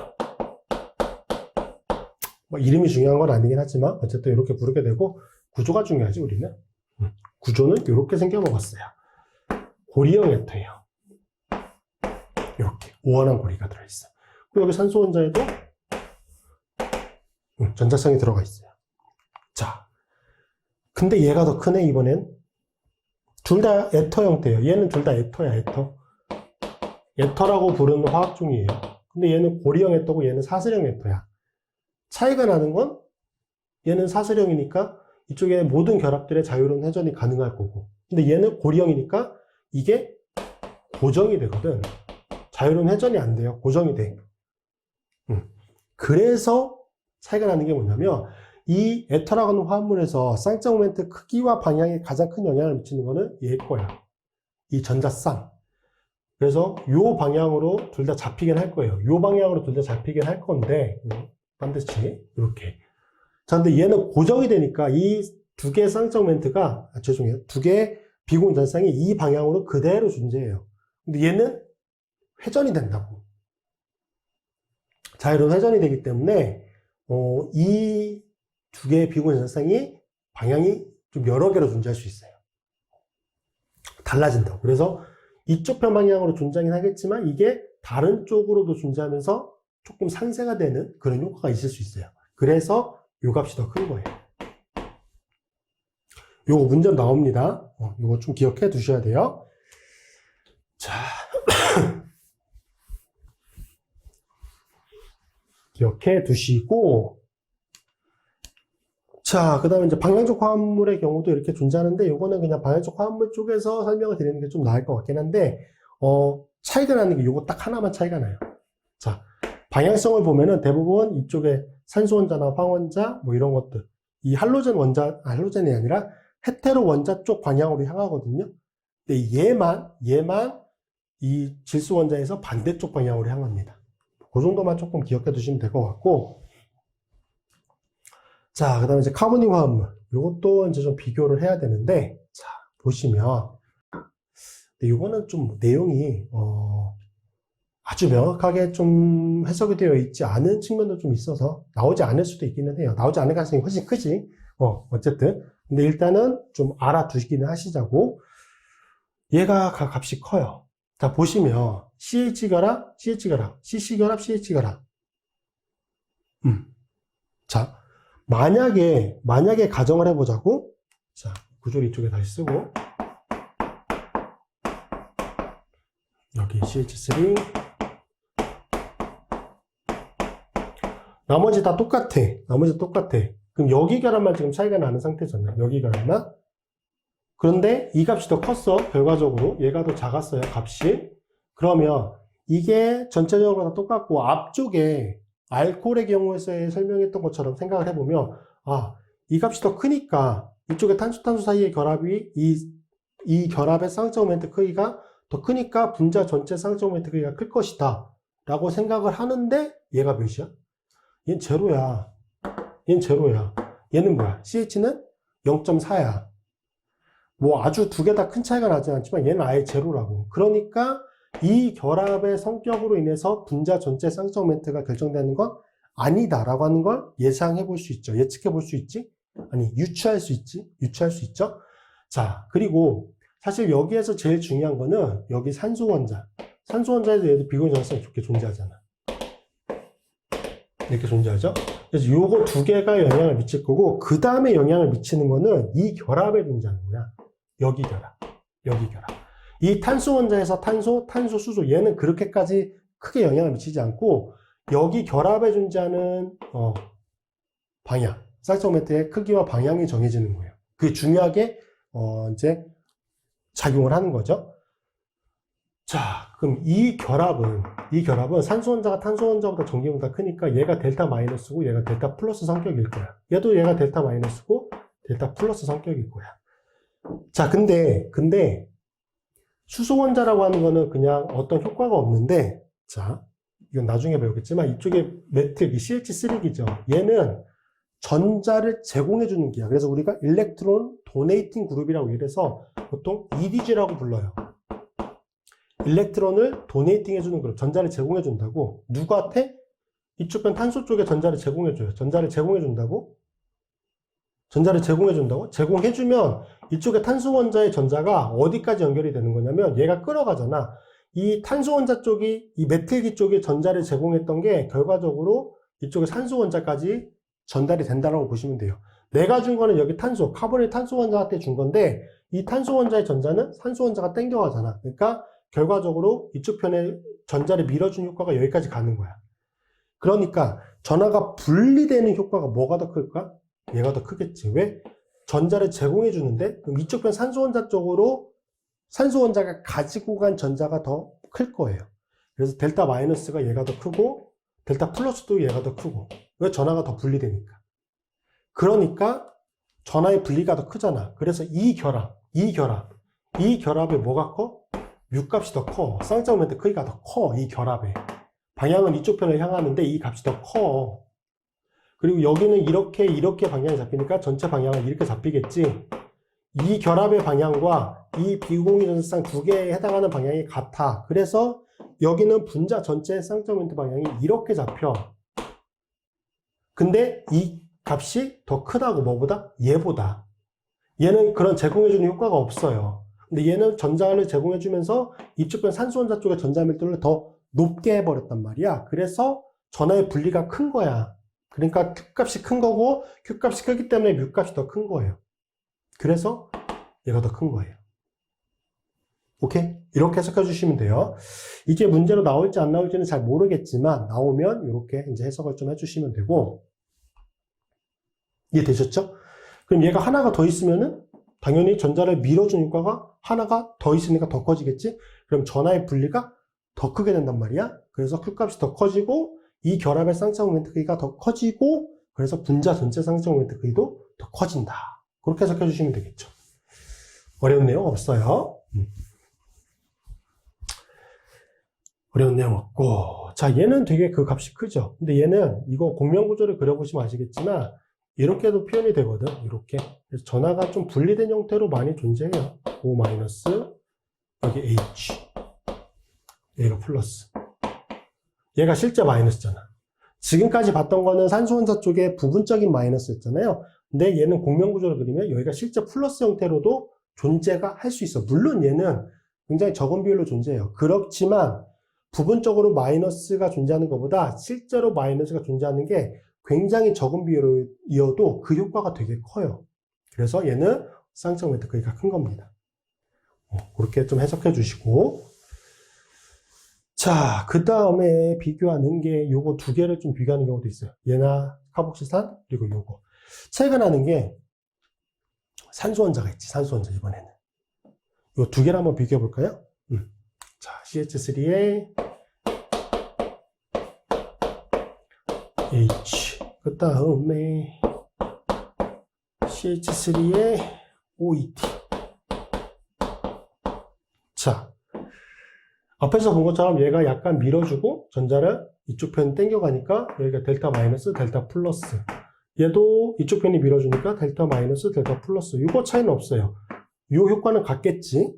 Speaker 1: 뭐 이름이 중요한 건 아니긴 하지만, 어쨌든 이렇게 부르게 되고, 구조가 중요하지, 우리는. 구조는 이렇게 생겨먹었어요. 고리형 에터예요. 이렇게. 오원한 고리가 들어있어요. 그리고 여기 산소 원자에도 전자쌍이 들어가 있어요. 자, 근데 얘가 더 크네, 이번엔. 둘 다 에터 형태예요. 얘는 둘 다 에터야, 에터. 에터라고 부르는 화학종이에요. 근데 얘는 고리형 에터고 얘는 사슬형 에터야. 차이가 나는 건 얘는 사슬형이니까 이쪽에 모든 결합들의 자유로운 회전이 가능할 거고. 근데 얘는 고리형이니까 이게 고정이 되거든. 자유로운 회전이 안 돼요. 고정이 돼. 그래서 차이가 나는 게 뭐냐면 이 에터라고 하는 화합물에서 쌍쌍 모멘트 크기와 방향에 가장 큰 영향을 미치는 거는 얘 거야. 이 전자쌍. 그래서 요 방향으로 둘 다 잡히긴 할 거예요. 요 방향으로 둘 다 잡히긴 할 건데 반드시 이렇게. 자, 근데 얘는 고정이 되니까 이 두 개의 쌍쌍 모멘트가 죄송해요. 두 개의 비공유 전자쌍이 이 방향으로 그대로 존재해요. 근데 얘는 회전이 된다고. 자유로운 회전이 되기 때문에 이 두 개의 비공유 전자쌍이 방향이 좀 여러 개로 존재할 수 있어요. 달라진다고. 그래서 이쪽 편 방향으로 존재하긴 하겠지만 이게 다른 쪽으로도 존재하면서 조금 상쇄가 되는 그런 효과가 있을 수 있어요. 그래서 요 값이 더 큰 거예요. 요거 문제 나옵니다. 요거 좀 기억해 두셔야 돼요. 자. 기억해 두시고, 자, 그 다음에 이제 방향적 화합물의 경우도 이렇게 존재하는데, 요거는 그냥 방향적 화합물 쪽에서 설명을 드리는 게 좀 나을 것 같긴 한데, 차이가 나는 게 요거 딱 하나만 차이가 나요. 자, 방향성을 보면은 대부분 이쪽에 산소 원자나 황원자, 뭐 이런 것들, 이 할로젠 원자, 할로젠이 아니라 헤테로 원자 쪽 방향으로 향하거든요. 근데 얘만 이 질소 원자에서 반대쪽 방향으로 향합니다. 그 정도만 조금 기억해 두시면 될 것 같고. 자, 그 다음에 이제 카보닉 화합물. 요것도 이제 좀 비교를 해야 되는데, 자, 보시면. 요거는 좀 내용이, 아주 명확하게 좀 해석이 되어 있지 않은 측면도 좀 있어서 나오지 않을 수도 있기는 해요. 나오지 않을 가능성이 훨씬 크지. 어쨌든. 근데 일단은 좀 알아두시기는 하시자고. 얘가 값이 커요. 자, 보시면, CH 결합, CH 결합, CC 결합, CH 결합. 자, 만약에 가정을 해보자고. 자, 구조를 이쪽에 다시 쓰고. 여기 CH3. 나머지 다 똑같아. 그럼 여기 결합만 지금 차이가 나는 상태잖아요. 여기 결합만. 그런데 이 값이 더 컸어. 결과적으로. 얘가 더 작았어요. 값이. 그러면 이게 전체적으로 다 똑같고 앞쪽에 알코올의 경우에서 설명했던 것처럼 생각을 해보면 이 값이 더 크니까 이쪽에 탄소 사이의 결합이 이 결합의 쌍쌍 모멘트 크기가 더 크니까 분자 전체 쌍쌍 모멘트 크기가 클 것이다 라고 생각을 하는데 얘가 몇이야? 얘는 제로야. 얘는 제로야. 얘는 뭐야? CH는 0.4야. 뭐 아주 두 개 다 큰 차이가 나지 않지만 얘는 아예 제로라고. 그러니까 이 결합의 성격으로 인해서 분자 전체 쌍쌍 모멘트가 결정되는 건 아니다라고 하는 걸 예상해 볼 수 있죠. 예측해 볼 수 있지? 아니, 유추할 수 있지? 유추할 수 있죠? 자, 그리고 사실 여기에서 제일 중요한 거는 여기 산소 원자. 산소 원자에도 얘도 비공유 전화성이 이렇게 존재하잖아. 이렇게 존재하죠? 그래서 요거 두 개가 영향을 미칠 거고, 그 다음에 영향을 미치는 거는 이 결합에 존재하는 거야. 여기 결합. 여기 결합. 이 탄소 원자에서 탄소, 수소, 얘는 그렇게까지 크게 영향을 미치지 않고, 여기 결합에 존재하는, 방향. 쌍쌍 모멘트의 크기와 방향이 정해지는 거예요. 그게 중요하게, 이제, 작용을 하는 거죠. 자, 그럼 이 결합은 산소 원자가 탄소 원자보다 전기보다 크니까 얘가 델타 마이너스고 얘가 델타 플러스 성격일 거야. 얘도 얘가 델타 마이너스고 델타 플러스 성격일 거야. 자, 근데 수소 원자라고 하는 거는 그냥 어떤 효과가 없는데, 자, 이건 나중에 배우겠지만 이쪽에 메틸, 이 CH3기죠. 얘는 전자를 제공해 주는 기야. 그래서 우리가 일렉트론 도네이팅 그룹이라고 이래서 보통 EDG라고 불러요. 일렉트론을 도네이팅 해주는 그룹, 전자를 제공해 준다고. 누구한테? 이쪽 편 탄소 쪽에 전자를 제공해 줘요. 전자를 제공해 준다고? 전자를 제공해 준다고? 제공해 주면 이쪽에 탄소 원자의 전자가 어디까지 연결이 되는 거냐면 얘가 끌어가잖아. 이 탄소 원자 쪽이, 이 메틸기 쪽에 전자를 제공했던 게 결과적으로 이쪽에 산소 원자까지 전달이 된다라고 보시면 돼요. 내가 준 거는 여기 탄소, 카본을 탄소 원자한테 준 건데 이 탄소 원자의 전자는 산소 원자가 땡겨가잖아. 그러니까 결과적으로 이쪽 편에 전자를 밀어준 효과가 여기까지 가는 거야. 그러니까 전하가 분리되는 효과가 뭐가 더 클까? 얘가 더 크겠지. 왜? 전자를 제공해 주는데 그럼 이쪽 편 산소 원자 쪽으로 산소 원자가 가지고 간 전자가 더 클 거예요. 그래서 델타 마이너스가 얘가 더 크고 델타 플러스도 얘가 더 크고. 왜? 전하가 더 분리되니까. 그러니까 전하의 분리가 더 크잖아. 그래서 이 결합에 뭐가 커? 뮤값이 더 커. 쌍쌍 모멘트 크기가 더 커. 이 결합에. 방향은 이쪽 편을 향하는데 이 값이 더 커. 그리고 여기는 이렇게 방향이 잡히니까 전체 방향은 이렇게 잡히겠지. 이 결합의 방향과 이 비공유 전자쌍 두 개에 해당하는 방향이 같아. 그래서 여기는 분자 전체 쌍쌍 모멘트 방향이 이렇게 잡혀. 근데 이 값이 더 크다고. 뭐보다? 얘보다. 얘는 그런 제공해주는 효과가 없어요. 근데 얘는 전자를 제공해주면서 이쪽 편 산소 원자 쪽의 전자 밀도를 더 높게 해버렸단 말이야. 그래서 전하의 분리가 큰 거야. 그러니까 Q값이 큰 거고 Q값이 크기 때문에 뮤값이 더 큰 거예요. 그래서 얘가 더 큰 거예요. 오케이? 이렇게 해석해 주시면 돼요. 이게 문제로 나올지 안 나올지는 잘 모르겠지만 나오면 이렇게 이제 해석을 좀 해주시면 되고. 이해되셨죠? 그럼 얘가 하나가 더 있으면은 당연히 전자를 밀어주는 효과가 하나가 더 있으니까 더 커지겠지? 그럼 전하의 분리가 더 크게 된단 말이야. 그래서 Q값이 더 커지고 이 결합의 쌍쌍 모멘트 크기가 더 커지고 그래서 분자 전체 쌍쌍 모멘트 크기도 더 커진다. 그렇게 해석해 주시면 되겠죠. 어려운 내용 없어요. 어려운 내용 없고. 자, 얘는 되게 그 값이 크죠. 근데 얘는 이거 공면 구조를 그려보시면 아시겠지만 이렇게도 표현이 되거든. 이렇게. 그래서 전하가 좀 분리된 형태로 많이 존재해요. O 마이너스, 여기 H. 얘가 플러스. 얘가 실제 마이너스잖아. 지금까지 봤던 거는 산소 원자 쪽에 부분적인 마이너스였잖아요. 근데 얘는 공면 구조를 그리면 여기가 실제 플러스 형태로도 존재가 할 수 있어. 물론 얘는 굉장히 적은 비율로 존재해요. 그렇지만 부분적으로 마이너스가 존재하는 것보다 실제로 마이너스가 존재하는 게 굉장히 적은 비율이어도 그 효과가 되게 커요. 그래서 얘는 쌍쌍 모멘트 크기가 큰 겁니다. 그렇게 좀 해석해 주시고. 자, 그 다음에 비교하는 게 요거 두 개를 좀 비교하는 경우도 있어요. 얘나 카복실산 그리고 요거. 차이가 나는 게 산소 원자가 있지. 산소 원자 이번에는. 요 두 개를 한번 비교해 볼까요? 자, CH3에 H. 그 다음에 CH3에 OET. 자, 앞에서 본 것처럼 얘가 약간 밀어주고 전자를 이쪽 편 당겨가니까 여기가 델타 마이너스, 델타 플러스. 얘도 이쪽 편이 밀어주니까 델타 마이너스, 델타 플러스. 이거 차이는 없어요. 이 효과는 같겠지.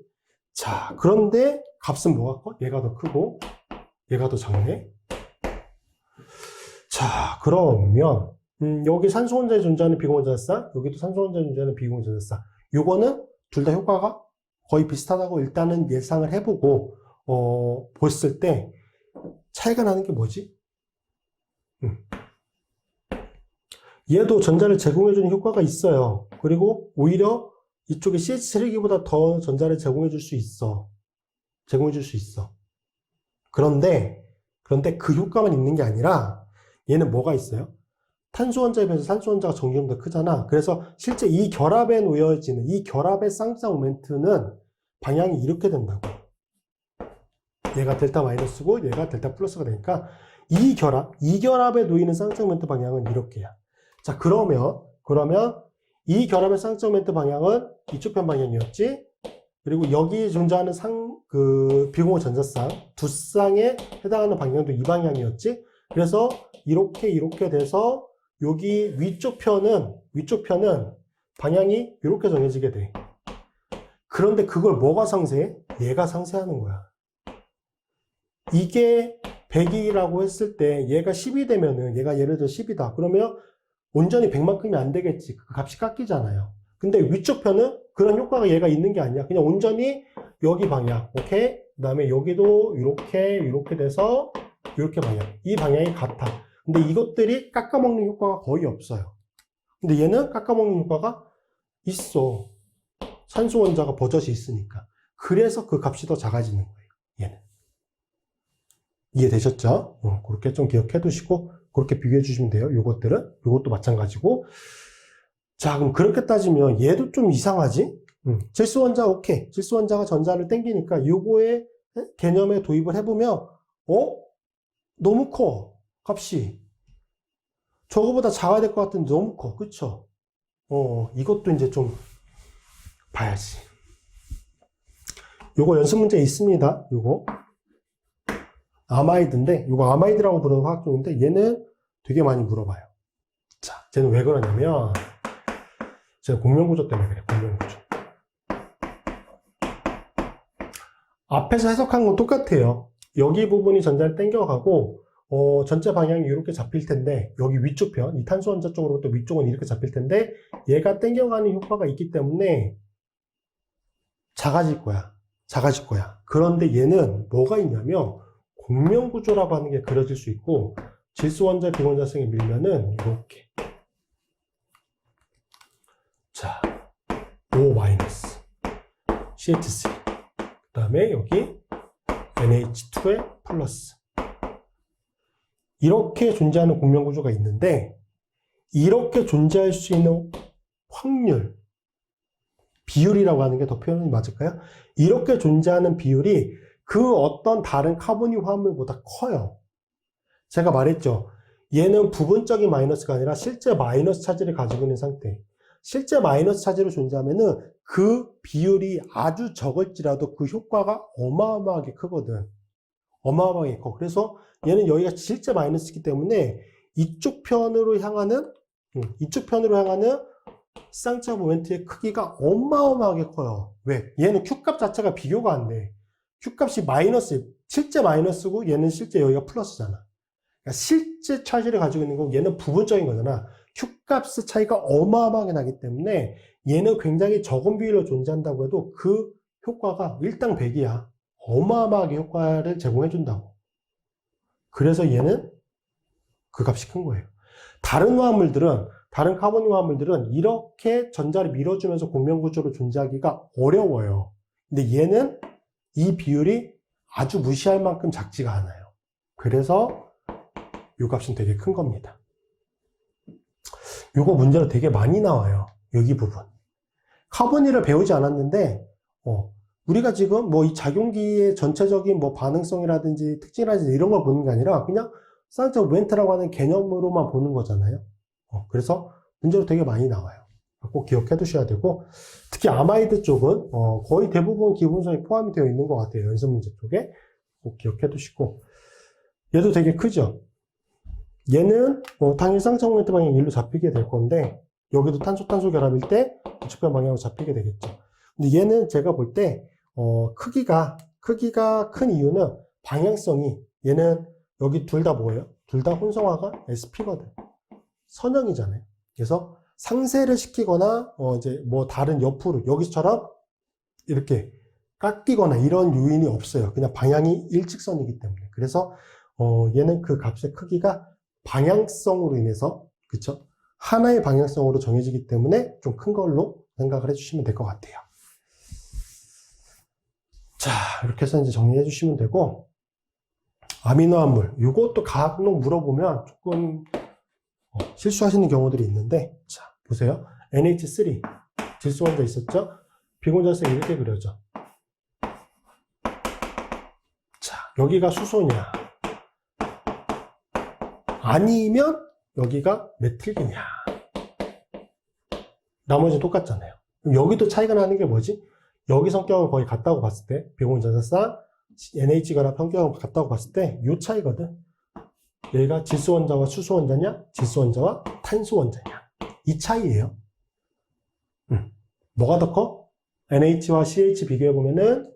Speaker 1: 자, 그런데 값은 뭐가 커? 얘가 더 크고 얘가 더 작네. 자, 그러면 여기 산소 혼자에 존재하는 비공유 전자쌍, 여기도 산소 혼자에 존재하는 비공유 전자쌍. 요거는 둘 다 효과가 거의 비슷하다고 일단은 예상을 해보고 봤을 때 차이가 나는 게 뭐지? 얘도 전자를 제공해주는 효과가 있어요. 그리고 오히려 이쪽에 CH3기보다 더 전자를 제공해줄 수 있어. 제공해줄 수 있어. 그런데 그 효과만 있는 게 아니라 얘는 뭐가 있어요? 탄소 원자에 비해서 산소 원자가 정기좀 더 크잖아. 그래서 실제 이 결합에 놓여지는 이 결합의 쌍쌍 모멘트는 방향이 이렇게 된다고. 얘가 델타 마이너스고 얘가 델타 플러스가 되니까 이 결합에 놓이는 쌍쌍 모멘트 방향은 이렇게야. 자, 그러면 이 결합의 쌍쌍 모멘트 방향은 이쪽 편 방향이었지. 그리고 여기 존재하는 비공유 전자쌍 두 쌍에 해당하는 방향도 이 방향이었지. 그래서 이렇게 돼서 여기 위쪽 편은 방향이 이렇게 정해지게 돼. 그런데 그걸 뭐가 상쇄해? 얘가 상쇄하는 거야. 이게 100이라고 했을 때 얘가 10이 되면은 얘가 예를 들어 10이다. 그러면 온전히 100만큼이 안 되겠지. 그 값이 깎이잖아요. 근데 위쪽 편은 그런 효과가 얘가 있는 게 아니야. 그냥 온전히 여기 방향. 오케이? 그 다음에 여기도 이렇게 돼서 이렇게 방향. 이 방향이 같아. 근데 이것들이 깎아먹는 효과가 거의 없어요. 근데 얘는 깎아먹는 효과가 있어. 산소 원자가 버젓이 있으니까. 그래서 그 값이 더 작아지는 거예요. 얘는. 이해되셨죠? 그렇게 좀 기억해 두시고 그렇게 비교해 주시면 돼요. 요것도 마찬가지고. 자, 그럼 그렇게 따지면 얘도 좀 이상하지? 질소 원자 오케이. 질소 원자가 전자를 땡기니까 요거의 개념에 도입을 해보면 너무 커. 값이. 저거보다 작아야 될 것 같은데 너무 커. 그쵸? 이것도 이제 좀 봐야지. 요거 연습 문제 있습니다. 요거. 아마이드인데, 요거 아마이드라고 부르는 화학종인데, 얘는 되게 많이 물어봐요. 자, 쟤는 왜 그러냐면, 제가 공명구조 때문에 그래, 공명구조. 앞에서 해석한 건 똑같아요. 여기 부분이 전자를 땡겨가고, 전체 방향이 이렇게 잡힐 텐데, 여기 위쪽 편, 이 탄소 원자 쪽으로부터 위쪽은 이렇게 잡힐 텐데, 얘가 땡겨가는 효과가 있기 때문에, 작아질 거야. 그런데 얘는 뭐가 있냐면, 공명구조라고 하는 게 그려질 수 있고, 질소 원자, 비원자성이 밀면은, 이렇게. 자, O-, CH3. 그 다음에 여기 NH2의 플러스. 이렇게 존재하는 공명구조가 있는데, 이렇게 존재할 수 있는 확률, 비율이라고 하는 게 더 표현이 맞을까요? 이렇게 존재하는 비율이 그 어떤 다른 카보니 화합물보다 커요. 제가 말했죠. 얘는 부분적인 마이너스가 아니라 실제 마이너스 차지를 가지고 있는 상태. 실제 마이너스 차지로 존재하면은 그 비율이 아주 적을지라도 그 효과가 어마어마하게 크거든. 어마어마하게 커. 그래서 얘는 여기가 실제 마이너스이기 때문에 이쪽 편으로 향하는 쌍차 모멘트의 크기가 어마어마하게 커요. 왜? 얘는 Q값 자체가 비교가 안 돼. Q값이 실제 마이너스고 얘는 실제 여기가 플러스잖아. 그러니까 실제 차지를 가지고 있는 거고 얘는 부분적인 거잖아. Q값의 차이가 어마어마하게 나기 때문에 얘는 굉장히 적은 비율로 존재한다고 해도 그 효과가 1당 100이야. 어마어마하게 효과를 제공해준다고. 그래서 얘는 그 값이 큰 거예요. 다른 카보니 화합물들은 이렇게 전자를 밀어주면서 공명구조로 존재하기가 어려워요. 근데 얘는 이 비율이 아주 무시할 만큼 작지가 않아요. 그래서 이 값은 되게 큰 겁니다. 요거 문제로 되게 많이 나와요. 여기 부분. 카보니를 배우지 않았는데, 우리가 지금 이 작용기의 전체적인 반응성이라든지 특징이라든지 이런 걸 보는 게 아니라 그냥 쌍극자 모멘트라고 하는 개념으로만 보는 거잖아요. 그래서 문제로 되게 많이 나와요. 꼭 기억해 두셔야 되고, 특히 아마이드 쪽은 거의 대부분 기분성이 포함이 되어 있는 것 같아요. 연습 문제 쪽에. 꼭 기억해 두시고, 얘도 되게 크죠. 얘는 당연히 쌍극자 모멘트 방향이 1로 잡히게 될 건데, 여기도 탄소-탄소 결합일 때 우측변 방향으로 잡히게 되겠죠. 근데 얘는 제가 볼 때 크기가 큰 이유는 방향성이, 얘는 여기 둘 다 뭐예요? 둘 다 혼성화가 SP거든. 선형이잖아요. 그래서 상쇄를 시키거나 이제 뭐 다른 옆으로 여기처럼 이렇게 깎이거나 이런 요인이 없어요. 그냥 방향이 일직선이기 때문에. 그래서 얘는 그 값의 크기가 방향성으로 인해서, 그쵸? 하나의 방향성으로 정해지기 때문에 좀 큰 걸로 생각을 해주시면 될 것 같아요. 자, 이렇게 해서 이제 정리해 주시면 되고, 아미노암물, 이것도 간혹 물어보면 조금 실수하시는 경우들이 있는데, 자, 보세요. NH3, 질소원자 있었죠? 비공전색 이렇게 그려져. 자, 여기가 수소냐? 아니면 여기가 메틸기냐? 나머지는 똑같잖아요. 그럼 여기도 차이가 나는 게 뭐지? 여기 성격은 거의 같다고 봤을 때, 비공전자쌍, NH가 성격은 같다고 봤을 때, 이 차이거든. 얘가 질소원자와 수소원자냐? 질소원자와 탄소원자냐? 이 차이예요. 뭐가 더 커? NH와 CH 비교해보면은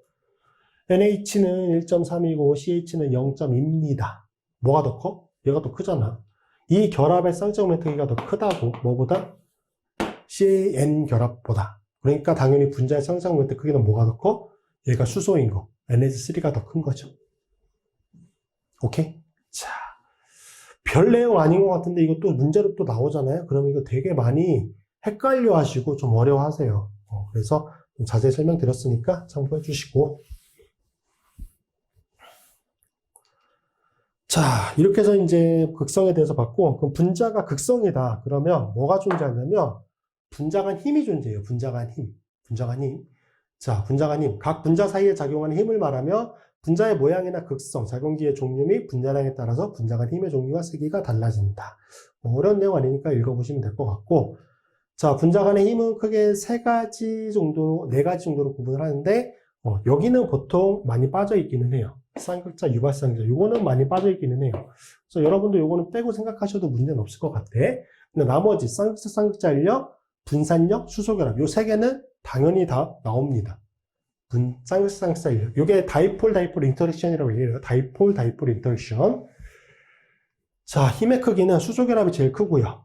Speaker 1: NH는 1.3이고 CH는 0.2입니다. 뭐가 더 커? 얘가 더 크잖아. 이 결합의 쌍극자 모멘트가 더 크다고. 뭐보다? CN 결합보다. 그러니까 당연히 분자의 쌍극자 모멘트 크기는 뭐가 더 커? 얘가 수소인 거. NH3가 더 큰 거죠. 오케이? 자, 별 내용 아닌 것 같은데 이것도 문제로 또 나오잖아요. 그러면 이거 되게 많이 헷갈려 하시고 좀 어려워 하세요. 그래서 좀 자세히 설명드렸으니까 참고해 주시고. 자, 이렇게 해서 이제 극성에 대해서 봤고, 그럼 분자가 극성이다. 그러면 뭐가 존재하냐면, 분자간 힘이 존재해요. 분자간 힘. 분자간 힘. 자, 분자간 힘. 각 분자 사이에 작용하는 힘을 말하며, 분자의 모양이나 극성, 작용기의 종류 및 분자량에 따라서 분자간 힘의 종류와 세기가 달라진다. 어려운 내용 아니니까 읽어보시면 될 것 같고, 자, 분자 간의 힘은 크게 네 가지 정도로 구분을 하는데, 여기는 보통 많이 빠져 있기는 해요. 쌍극자, 유발쌍극자. 요거는 많이 빠져 있기는 해요. 그래서 여러분도 요거는 빼고 생각하셔도 문제는 없을 것 같아. 근데 나머지 쌍극자, 쌍극자 인력, 분산력, 수소결합. 요 세 개는 당연히 다 나옵니다. 쌍극자, 쌍극자 인력. 요게 다이폴 인터랙션이라고 얘기해요. 다이폴 인터랙션. 자, 힘의 크기는 수소결합이 제일 크고요.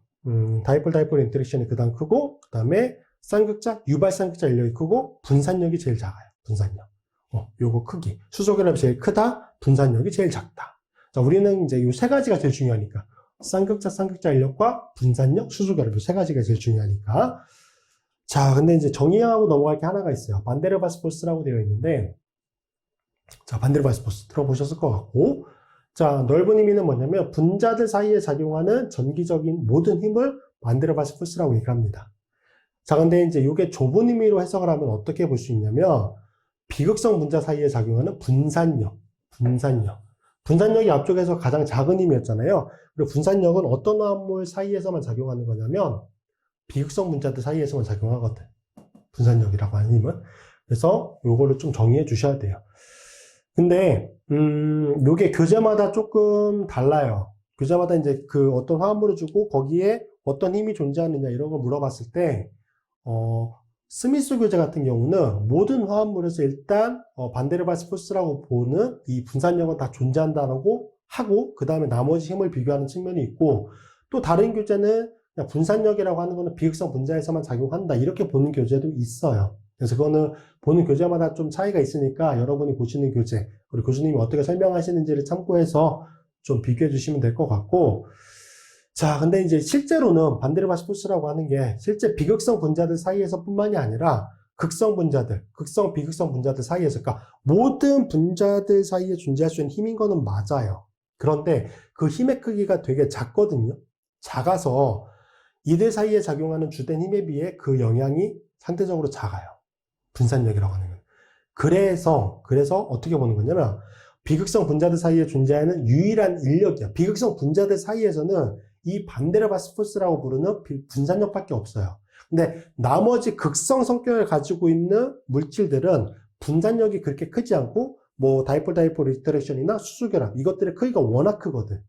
Speaker 1: 다이폴 인터랙션이 그 다음 크고, 그 다음에 쌍극자, 유발쌍극자 인력이 크고, 분산력이 제일 작아요. 분산력. 요거 크기. 수소결합이 제일 크다, 분산력이 제일 작다. 자, 우리는 이제 요 세 가지가 제일 중요하니까. 쌍극자 인력과 분산력, 수소결합. 요 세 가지가 제일 중요하니까. 자, 근데 이제 정의하고 넘어갈 게 하나가 있어요. 반데르바스 포스라고 되어 있는데, 자, 반데르바스 포스 들어보셨을 것 같고, 자, 넓은 의미는 뭐냐면 분자들 사이에 작용하는 전기적인 모든 힘을 반데르바스 포스라고 얘기합니다. 자, 근데 이제 이게 좁은 의미로 해석을 하면 어떻게 볼 수 있냐면 비극성 분자 사이에 작용하는 분산력. 분산력이 앞쪽에서 가장 작은 힘이었잖아요. 그리고 분산력은 어떤 화합물 사이에서만 작용하는 거냐면 비극성 분자들 사이에서만 작용하거든. 분산력이라고 하는 힘은. 그래서 요거를 좀 정의해 주셔야 돼요. 근데 요게 교재마다 조금 달라요. 교재마다 이제 그 어떤 화합물을 주고 거기에 어떤 힘이 존재하느냐 이런 걸 물어봤을 때 스미스 교재 같은 경우는 모든 화합물에서 일단 반데르바스 포스라고 보는 이 분산력은 다 존재한다라고 하고 그 다음에 나머지 힘을 비교하는 측면이 있고 또 다른 교재는 그냥 분산력이라고 하는 거는 비극성 분자에서만 작용한다 이렇게 보는 교재도 있어요. 그래서 그거는 보는 교재마다 좀 차이가 있으니까 여러분이 보시는 교재, 우리 교수님이 어떻게 설명하시는지를 참고해서 좀 비교해 주시면 될 것 같고, 자, 근데 이제 실제로는 반데르바스 포스라고 하는 게 실제 비극성 분자들 사이에서 뿐만이 아니라 극성 분자들, 극성, 비극성 분자들 사이에서, 그러니까 모든 분자들 사이에 존재할 수 있는 힘인 거는 맞아요. 그런데 그 힘의 크기가 되게 작거든요. 작아서 이들 사이에 작용하는 주된 힘에 비해 그 영향이 상대적으로 작아요. 분산력이라고 하는 건. 그래서 어떻게 보는 거냐면 비극성 분자들 사이에 존재하는 유일한 인력이야. 비극성 분자들 사이에서는 이 반데르바스 포스라고 부르는 분산력밖에 없어요. 근데 나머지 극성 성격을 가지고 있는 물질들은 분산력이 그렇게 크지 않고 뭐 다이폴 인터랙션이나 수소결합 이것들의 크기가 워낙 크거든.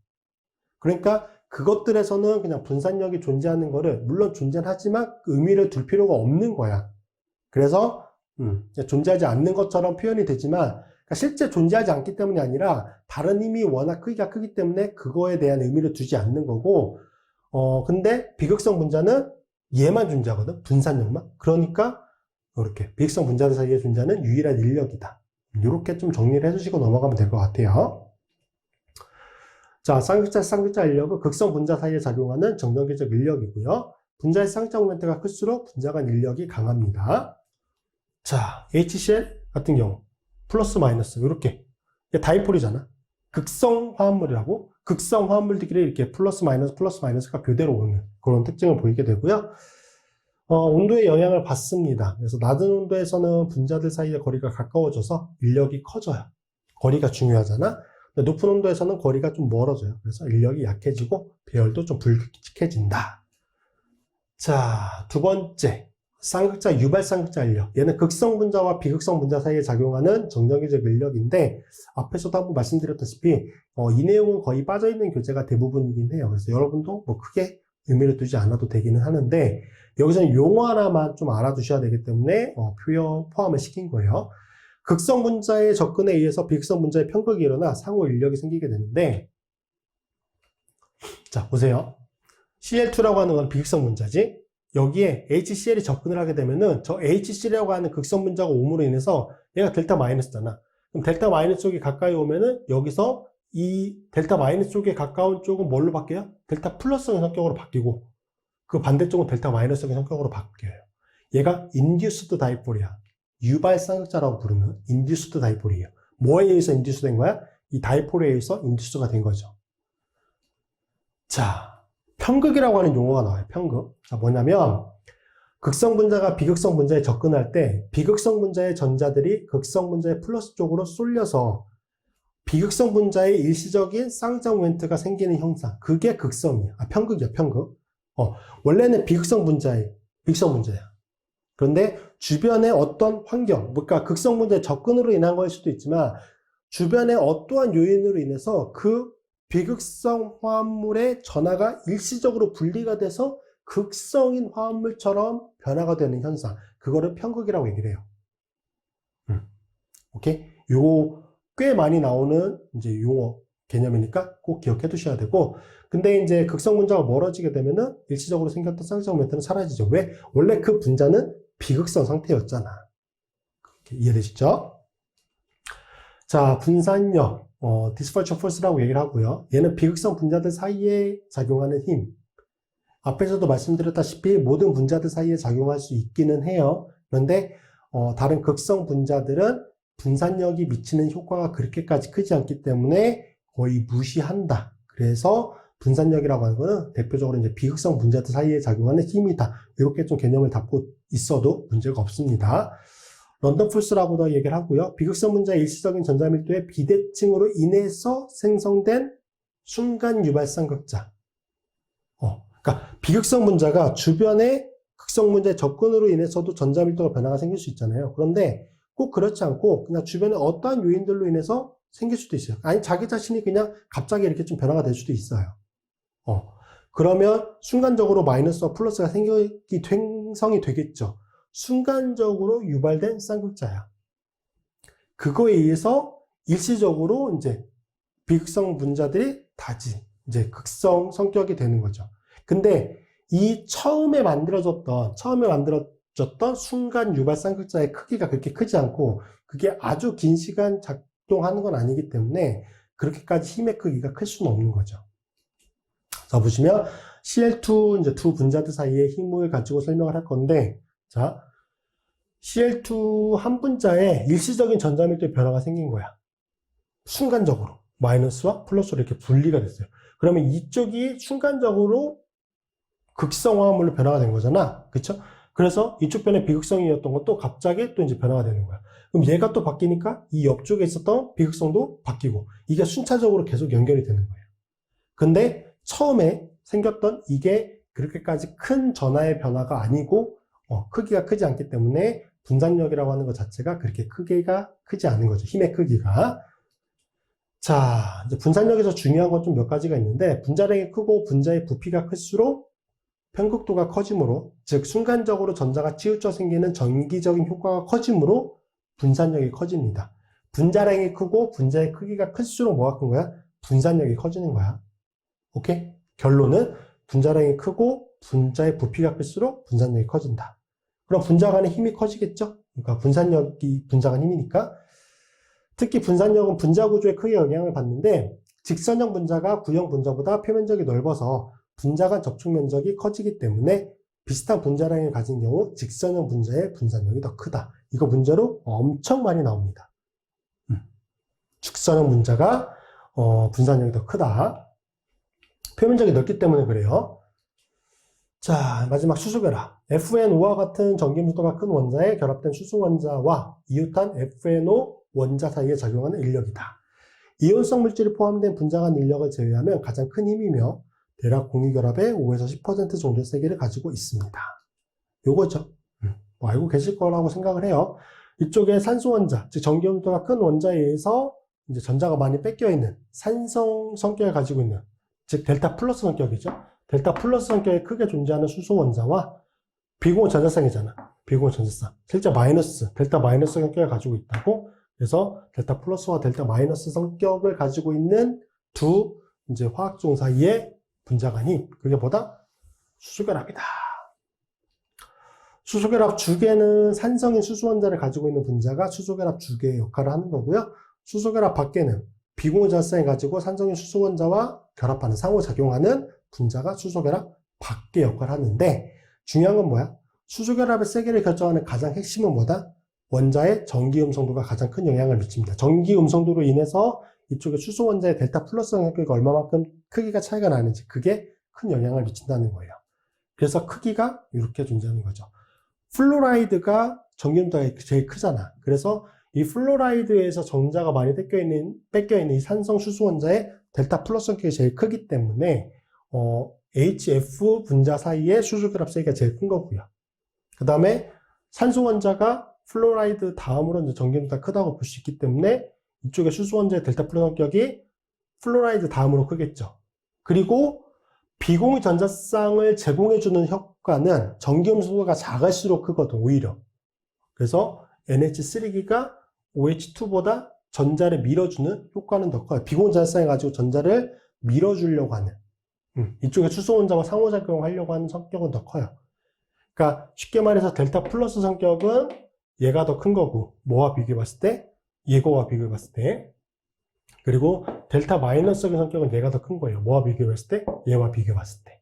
Speaker 1: 그러니까 그것들에서는 그냥 분산력이 존재하는 거를 물론 존재하지만 의미를 둘 필요가 없는 거야. 그래서 존재하지 않는 것처럼 표현이 되지만 그러니까 실제 존재하지 않기 때문이 아니라 다른 힘이 워낙 크기가 크기 때문에 그거에 대한 의미를 두지 않는 거고 근데 비극성 분자는 얘만 존재하거든. 분산력만. 그러니까 이렇게 비극성 분자들 사이에 존재하는 유일한 인력이다. 이렇게 좀 정리를 해주시고 넘어가면 될 것 같아요. 자, 쌍극자 인력은 극성 분자 사이에 작용하는 정전기적 인력이고요. 분자의 쌍극자 모멘트가 클수록 분자 간 인력이 강합니다. 자, HCl 같은 경우 플러스 마이너스 이렇게 다이폴이잖아. 극성 화합물이라고 극성 화합물들끼리 이렇게 플러스 마이너스가 교대로 오는 그런 특징을 보이게 되고요. 온도의 영향을 받습니다. 그래서 낮은 온도에서는 분자들 사이의 거리가 가까워져서 인력이 커져요. 거리가 중요하잖아. 높은 온도에서는 거리가 좀 멀어져요. 그래서 인력이 약해지고 배열도 좀 불규칙해진다. 자, 두 번째 쌍극자 유발 쌍극자 인력. 얘는 극성 분자와 비극성 분자 사이에 작용하는 정전기적 인력인데 앞에서도 한번 말씀드렸다시피 이 내용은 거의 빠져있는 교재가 대부분이긴 해요. 그래서 여러분도 뭐 크게 의미를 두지 않아도 되기는 하는데 여기서는 용어 하나만 좀 알아두셔야 되기 때문에 포함을 시킨 거예요. 극성 분자의 접근에 의해서 비극성 분자의 편극이 일어나 상호 인력이 생기게 되는데 자 보세요. Cl2라고 하는 건 비극성 분자지. 여기에 HCl이 접근을 하게 되면은 저 HCl이라고 하는 극성 분자가 옴으로 인해서 얘가 델타 마이너스잖아. 그럼 델타 마이너스 쪽이 가까이 오면은 여기서 이 델타 마이너스 쪽에 가까운 쪽은 뭘로 바뀌어요? 델타 플러스의 성격으로 바뀌고 그 반대쪽은 델타 마이너스의 성격으로 바뀌어요. 얘가 인듀스드 다이폴이야. 유발 쌍극자라고 부르는 인듀스드 다이폴이에요. 뭐에 의해서 인듀스 된 거야? 이 다이폴에 의해서 인듀스가 된 거죠. 자, 편극이라고 하는 용어가 나와요. 편극. 자, 뭐냐면 극성 분자가 비극성 분자에 접근할 때 비극성 분자의 전자들이 극성 분자의 플러스 쪽으로 쏠려서 비극성 분자의 일시적인 쌍극자 모멘트가 생기는 형상. 그게 극성이야. 편극이야, 편극. 원래는 비극성 분자야. 그런데 주변의 어떤 환경, 그러니까 극성 분자의 접근으로 인한 거일 수도 있지만 주변의 어떠한 요인으로 인해서 그 비극성 화합물의 전하가 일시적으로 분리가 돼서 극성인 화합물처럼 변화가 되는 현상. 그거를 편극이라고 얘기를 해요. 오케이? 요거 꽤 많이 나오는 이제 용어 개념이니까 꼭 기억해 두셔야 되고, 근데 이제 극성 분자가 멀어지게 되면은 일시적으로 생겼던 쌍극자 모멘트는 사라지죠. 왜? 원래 그 분자는 비극성 상태였잖아. 이해되시죠? 자, 분산력, 디스퍼처 포스라고 얘기를 하고요. 얘는 비극성 분자들 사이에 작용하는 힘. 앞에서도 말씀드렸다시피 모든 분자들 사이에 작용할 수 있기는 해요. 그런데 다른 극성 분자들은 분산력이 미치는 효과가 그렇게까지 크지 않기 때문에 거의 무시한다. 그래서 분산력이라고 하는 거는 대표적으로 이제 비극성 분자들 사이에 작용하는 힘이다. 이렇게 좀 개념을 담고 있어도 문제가 없습니다. 런던 폴스라고도 얘기를 하고요. 비극성 분자의 일시적인 전자 밀도의 비대칭으로 인해서 생성된 순간 유발 쌍극자. 그러니까 비극성 분자가 주변의 극성 분자의 접근으로 인해서도 전자 밀도가 변화가 생길 수 있잖아요. 그런데 꼭 그렇지 않고 그냥 주변의 어떠한 요인들로 인해서 생길 수도 있어요. 아니 자기 자신이 그냥 갑자기 이렇게 좀 변화가 될 수도 있어요. 그러면 순간적으로 마이너스와 플러스가 생성이 되겠죠. 순간적으로 유발된 쌍극자야. 그거에 의해서 일시적으로 이제 비극성 분자들이 이제 극성 성격이 되는 거죠. 근데 이 처음에 만들어졌던 순간 유발 쌍극자의 크기가 그렇게 크지 않고 그게 아주 긴 시간 작동하는 건 아니기 때문에 그렇게까지 힘의 크기가 클 수는 없는 거죠. 자, 보시면 Cl2 이제 두 분자들 사이의 힘을 가지고 설명을 할 건데, 자, Cl2 한 분자에 일시적인 전자 밀도의 변화가 생긴 거야. 순간적으로 마이너스와 플러스로 이렇게 분리가 됐어요. 그러면 이쪽이 순간적으로 극성 화합물로 변화가 된 거잖아. 그쵸? 그래서 이쪽 변의 비극성이었던 것도 갑자기 또 이제 변화가 되는 거야. 그럼 얘가 또 바뀌니까 이 옆쪽에 있었던 비극성도 바뀌고 이게 순차적으로 계속 연결이 되는 거예요. 근데 처음에 생겼던 이게 그렇게까지 큰 전하의 변화가 아니고 크기가 크지 않기 때문에 분산력이라고 하는 것 자체가 그렇게 크기가 크지 않은 거죠. 힘의 크기가. 자, 이제 분산력에서 중요한 건 좀 몇 가지가 있는데 분자량이 크고 분자의 부피가 클수록 편극도가 커지므로, 즉 순간적으로 전자가 치우쳐 생기는 전기적인 효과가 커지므로 분산력이 커집니다. 분자량이 크고 분자의 크기가 클수록 뭐가 큰 거야? 분산력이 커지는 거야. 오케이? 결론은 분자량이 크고 분자의 부피가 클수록 분산력이 커진다. 그럼 분자 간의 힘이 커지겠죠? 그러니까 분산력이 분자 간 힘이니까. 특히 분산력은 분자 구조에 크게 영향을 받는데 직선형 분자가 구형 분자보다 표면적이 넓어서 분자 간 접촉 면적이 커지기 때문에 비슷한 분자량을 가진 경우 직선형 분자의 분산력이 더 크다. 이거 문제로 엄청 많이 나옵니다. 직선형 분자가 분산력이 더 크다. 표면적이 넓기 때문에 그래요. 자, 마지막 수소결합. FNO와 같은 전기밀도가 큰 원자에 결합된 수소원자와 이웃한 FNO 원자 사이에 작용하는 인력이다. 이온성 물질이 포함된 분자 간 인력을 제외하면 가장 큰 힘이며 대략 공유결합의 5에서 10% 정도의 세기를 가지고 있습니다. 요거죠. 뭐 알고 계실 거라고 생각을 해요. 이쪽에 산소 원자, 즉 전기밀도가 큰 원자에 의해서 이제 전자가 많이 뺏겨 있는 산성 성격을 가지고 있는, 즉 델타 플러스 성격이죠. 델타 플러스 성격에 크게 존재하는 수소 원자와 비공유 전자쌍이잖아. 비공유 전자쌍. 실제 마이너스, 델타 마이너스 성격을 가지고 있다고. 그래서 델타 플러스와 델타 마이너스 성격을 가지고 있는 두 이제 화학종 사이의 분자간이 그게 뭐다? 수소결합이다. 수소결합 주계는 산성인 수소원자를 가지고 있는 분자가 수소결합 주계의 역할을 하는 거고요. 수소결합 밖에는 비공유 전자쌍이 가지고 산성인 수소원자와 결합하는 상호작용하는 분자가 수소결합 밖의 역할을 하는데 중요한 건 뭐야? 수소결합의 세기를 결정하는 가장 핵심은 뭐다? 원자의 전기음성도가 가장 큰 영향을 미칩니다. 전기음성도로 인해서 이쪽에 수소원자의 델타 플러스 성격이 얼마만큼 크기가 차이가 나는지 그게 큰 영향을 미친다는 거예요. 그래서 크기가 이렇게 존재하는 거죠. 플로라이드가 전기음도가 제일 크잖아. 그래서 이 플로라이드에서 전자가 많이 뺏겨있는 이 산성 수소원자의 델타 플러스 성격이 제일 크기 때문에 HF 분자 사이의 수소결합 세기가 제일 큰 거고요. 그 다음에 산소 원자가 플로라이드 다음으로 이제 전기음도가 크다고 볼 수 있기 때문에 이쪽에 수소 원자의 델타 플러스 성격이 플로라이드 다음으로 크겠죠. 그리고 비공유 전자쌍을 제공해주는 효과는 전기음수가 작을수록 크거든, 오히려. 그래서 NH3기가 OH2보다 전자를 밀어주는 효과는 더 커요. 비공유 전자쌍이 가지고 전자를 밀어주려고 하는, 이쪽에 수소 원자와 상호작용하려고 하는 성격은 더 커요. 그러니까 쉽게 말해서 델타 플러스 성격은 얘가 더 큰 거고, 뭐와 비교해 봤을 때? 얘거와 비교해 봤을 때. 그리고 델타 마이너스적인 성격은 얘가 더 큰 거예요. 뭐와 비교해 봤을 때? 얘와 비교해 봤을 때.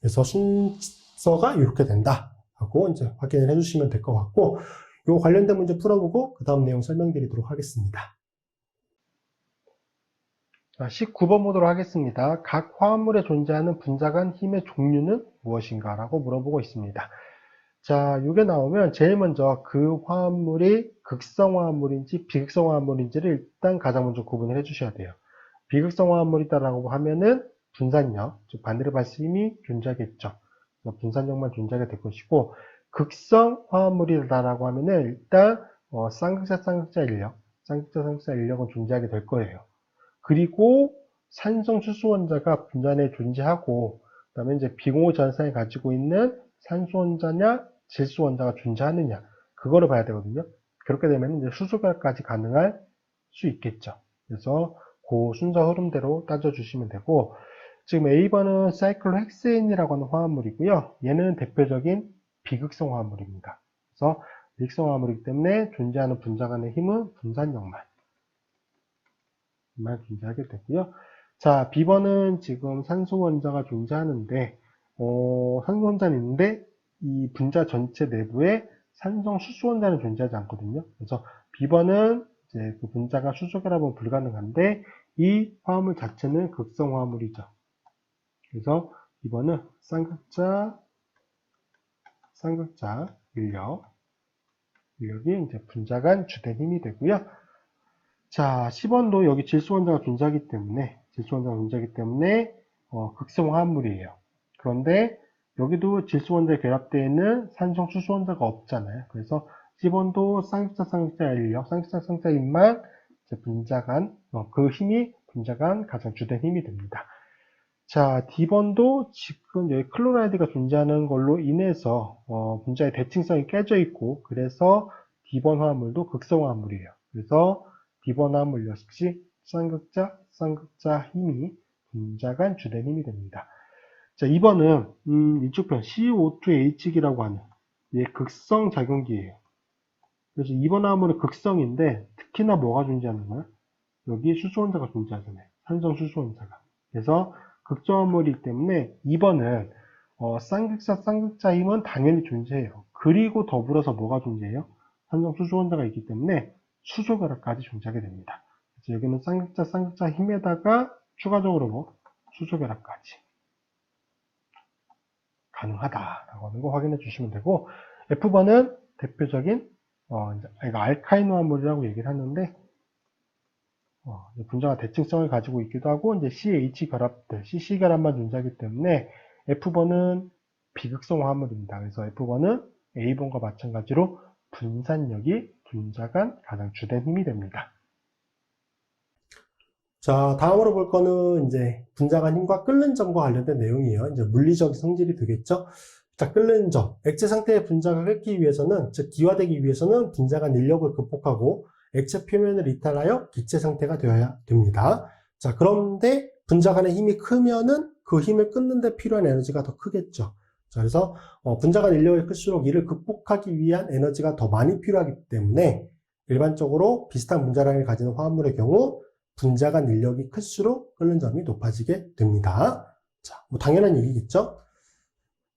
Speaker 1: 그래서 순서가 이렇게 된다 하고 이제 확인을 해주시면 될 것 같고, 요 관련된 문제 풀어보고 그 다음 내용 설명드리도록 하겠습니다. 19번 보도록 하겠습니다. 각 화합물에 존재하는 분자 간 힘의 종류는 무엇인가? 라고 물어보고 있습니다. 자, 이게 나오면 제일 먼저 그 화합물이 극성 화합물인지 비극성 화합물인지를 일단 가장 먼저 구분을 해주셔야 돼요. 비극성 화합물이다라고 하면은 분산력, 즉 반대로 봤을 힘이 존재하겠죠. 분산력만 존재하게 될 것이고, 극성 화합물이다라고 하면은 일단 쌍극자 인력은 존재하게 될 거예요. 그리고 산성 수소원자가 분자 내에 존재하고, 그 다음에 이제 비공유 전자쌍이 가지고 있는 산소 원자냐 질소 원자가 존재하느냐, 그거를 봐야 되거든요. 그렇게 되면 이제 수소결합까지 가능할 수 있겠죠. 그래서 그 순서 흐름대로 따져주시면 되고, 지금 A번은 사이클로헥세인이라고 하는 화합물이고요. 얘는 대표적인 비극성 화합물입니다. 그래서 비극성 화합물이기 때문에 존재하는 분자 간의 힘은 분산력만 존재하게 되고요. 자, B번은 지금 산소 원자가 존재하는데, 산소 원자는 있는데 이 분자 전체 내부에 산성 수소 원자는 존재하지 않거든요. 그래서 B번은 이제 그 분자가 수소결합은 불가능한데 이 화합물 자체는 극성 화합물이죠. 그래서 B번은 쌍극자 쌍극자 인력이 이제 분자간 주된 힘이 되고요. 자, 10번도 여기 질소원자가 존재하기 때문에 극성 화합물이에요. 그런데 여기도 질소원자에 결합되어 있는 산성 수소원자가 없잖아요. 그래서 10번도 쌍극자 인력, 쌍극자 힘만 분자간, 그 힘이 분자간 가장 주된 힘이 됩니다. 자, D번도 지금 여기 클로라이드가 존재하는 걸로 인해서 분자의 대칭성이 깨져 있고, 그래서 D번 화합물도 극성 화합물이에요. 그래서 D번 화합물 역시 쌍극자 힘이 분자간 주된 힘이 됩니다. 자, 2번은 이쪽 편 CO2H기라고 하는 극성 작용기예요. 그래서 2번 화합물은 극성인데 특히나 뭐가 존재하는 거야? 여기 수소원자가 존재하잖아요. 산성 수소원자가. 그래서 극성화물이기 때문에 2번은 쌍극자 힘은 당연히 존재해요. 그리고 더불어서 뭐가 존재해요? 산성 수소원자가 있기 때문에 수소결합까지 존재하게 됩니다. 그래서 여기는 쌍극자 힘에다가 추가적으로 수소결합까지 가능하다라고 하는 거 확인해 주시면 되고, F번은 대표적인 이거 알카인 화합물이라고 얘기를 하는데 분자가 대칭성을 가지고 있기도 하고 이제 CH 결합들, CC 결합만 존재하기 때문에 F번은 비극성 화합물입니다. 그래서 F번은 A번과 마찬가지로 분산력이 분자간 가장 주된 힘이 됩니다. 자, 다음으로 볼 거는 이제 분자간 힘과 끓는 점과 관련된 내용이에요. 이제 물리적 성질이 되겠죠. 자, 끓는 점. 액체 상태의 분자가 끓기 위해서는, 즉 기화되기 위해서는 분자간 인력을 극복하고 액체 표면을 이탈하여 기체 상태가 되어야 됩니다. 자, 그런데 분자간의 힘이 크면은 그 힘을 끊는 데 필요한 에너지가 더 크겠죠. 자, 그래서 분자간 인력이 클수록 이를 극복하기 위한 에너지가 더 많이 필요하기 때문에 일반적으로 비슷한 분자량을 가지는 화합물의 경우 분자간 인력이 클수록 끓는 점이 높아지게 됩니다. 자, 뭐 당연한 얘기겠죠?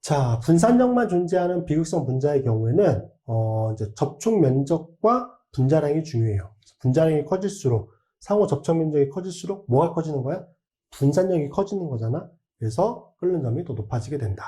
Speaker 1: 자, 분산력만 존재하는 비극성 분자의 경우에는 이제 접촉 면적과 분자량이 중요해요. 분자량이 커질수록, 상호 접촉 면적이 커질수록 뭐가 커지는 거야? 분산력이 커지는 거잖아. 그래서 끓는 점이 더 높아지게 된다.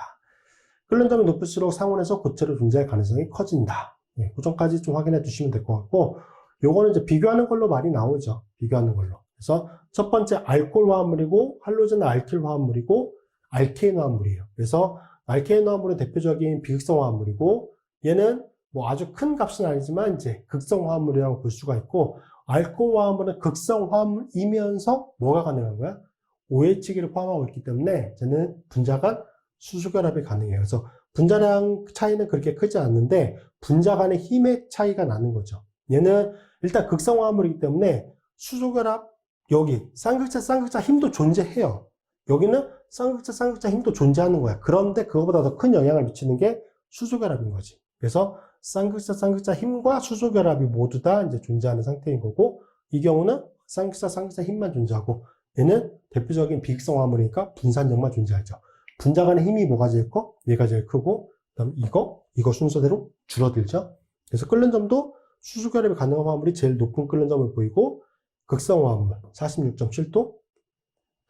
Speaker 1: 끓는 점이 높을수록 상온에서 고체로 존재할 가능성이 커진다. 그 점까지 좀 확인해 주시면 될 것 같고, 요거는 이제 비교하는 걸로 많이 나오죠. 비교하는 걸로. 그래서 첫 번째 알코올 화합물이고, 할로젠 알킬 화합물이고, 알케인 화합물이에요. 그래서 알케인 화합물은 대표적인 비극성 화합물이고, 얘는 뭐 아주 큰 값은 아니지만 이제 극성 화합물이라고 볼 수가 있고, 알코올 화합물은 극성 화합물이면서 뭐가 가능한 거야? OH기를 포함하고 있기 때문에 쟤는 분자간 수소결합이 가능해요. 그래서 분자량 차이는 그렇게 크지 않는데 분자 간의 힘의 차이가 나는 거죠. 얘는 일단 극성 화합물이기 때문에 수소결합, 여기 쌍극자 힘도 존재해요. 여기는 쌍극자 힘도 존재하는 거야. 그런데 그거보다 더 큰 영향을 미치는 게 수소결합인 거지. 그래서 쌍극자 힘과 수소결합이 모두 다 이제 존재하는 상태인 거고, 이 경우는 쌍극자 힘만 존재하고, 얘는 대표적인 비극성 화합물이니까 분산력만 존재하죠. 분자 간의 힘이 뭐가 제일 커? 얘가 제일 크고, 그다음 이거 순서대로 줄어들죠. 그래서 끓는 점도 수소결합이 가능한 화합물이 제일 높은 끓는 점을 보이고, 극성 화합물 46.7도,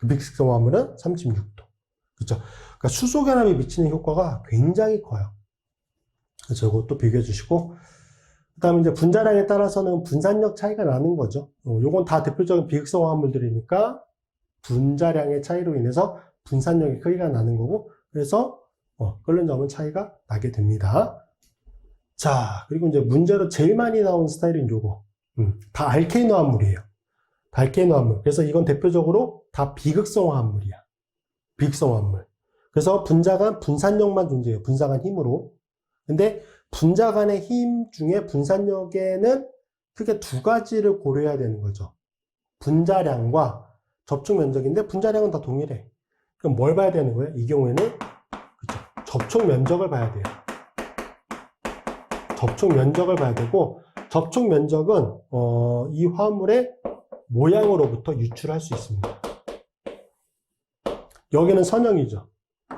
Speaker 1: 비극성 화합물은 36도. 그렇죠? 그러니까 수소결합이 미치는 효과가 굉장히 커요. 그래서 이것도 비교해 주시고, 그 다음에 이제 분자량에 따라서는 분산력 차이가 나는 거죠. 요건 다 대표적인 비극성 화합물들이니까 분자량의 차이로 인해서 분산력의 크기가 나는 거고, 그래서 끓는 점은 차이가 나게 됩니다. 자, 그리고 이제 문제로 제일 많이 나온 스타일인 요거. 다 알케인 화합물이에요. 다 알케인 화합물. 그래서 이건 대표적으로 다 비극성 화합물이야. 비극성 화합물. 그래서 분자간 분산력만 존재해요. 분자간 힘으로. 근데 분자간의 힘 중에 분산력에는 크게 두 가지를 고려해야 되는 거죠. 분자량과 접촉 면적인데 분자량은 다 동일해. 그럼 뭘 봐야 되는 거예요? 이 경우에는 그렇죠. 접촉 면적을 봐야 돼요. 접촉 면적을 봐야 되고, 접촉 면적은 이 화합물의 모양으로부터 유출할 수 있습니다. 여기는 선형이죠.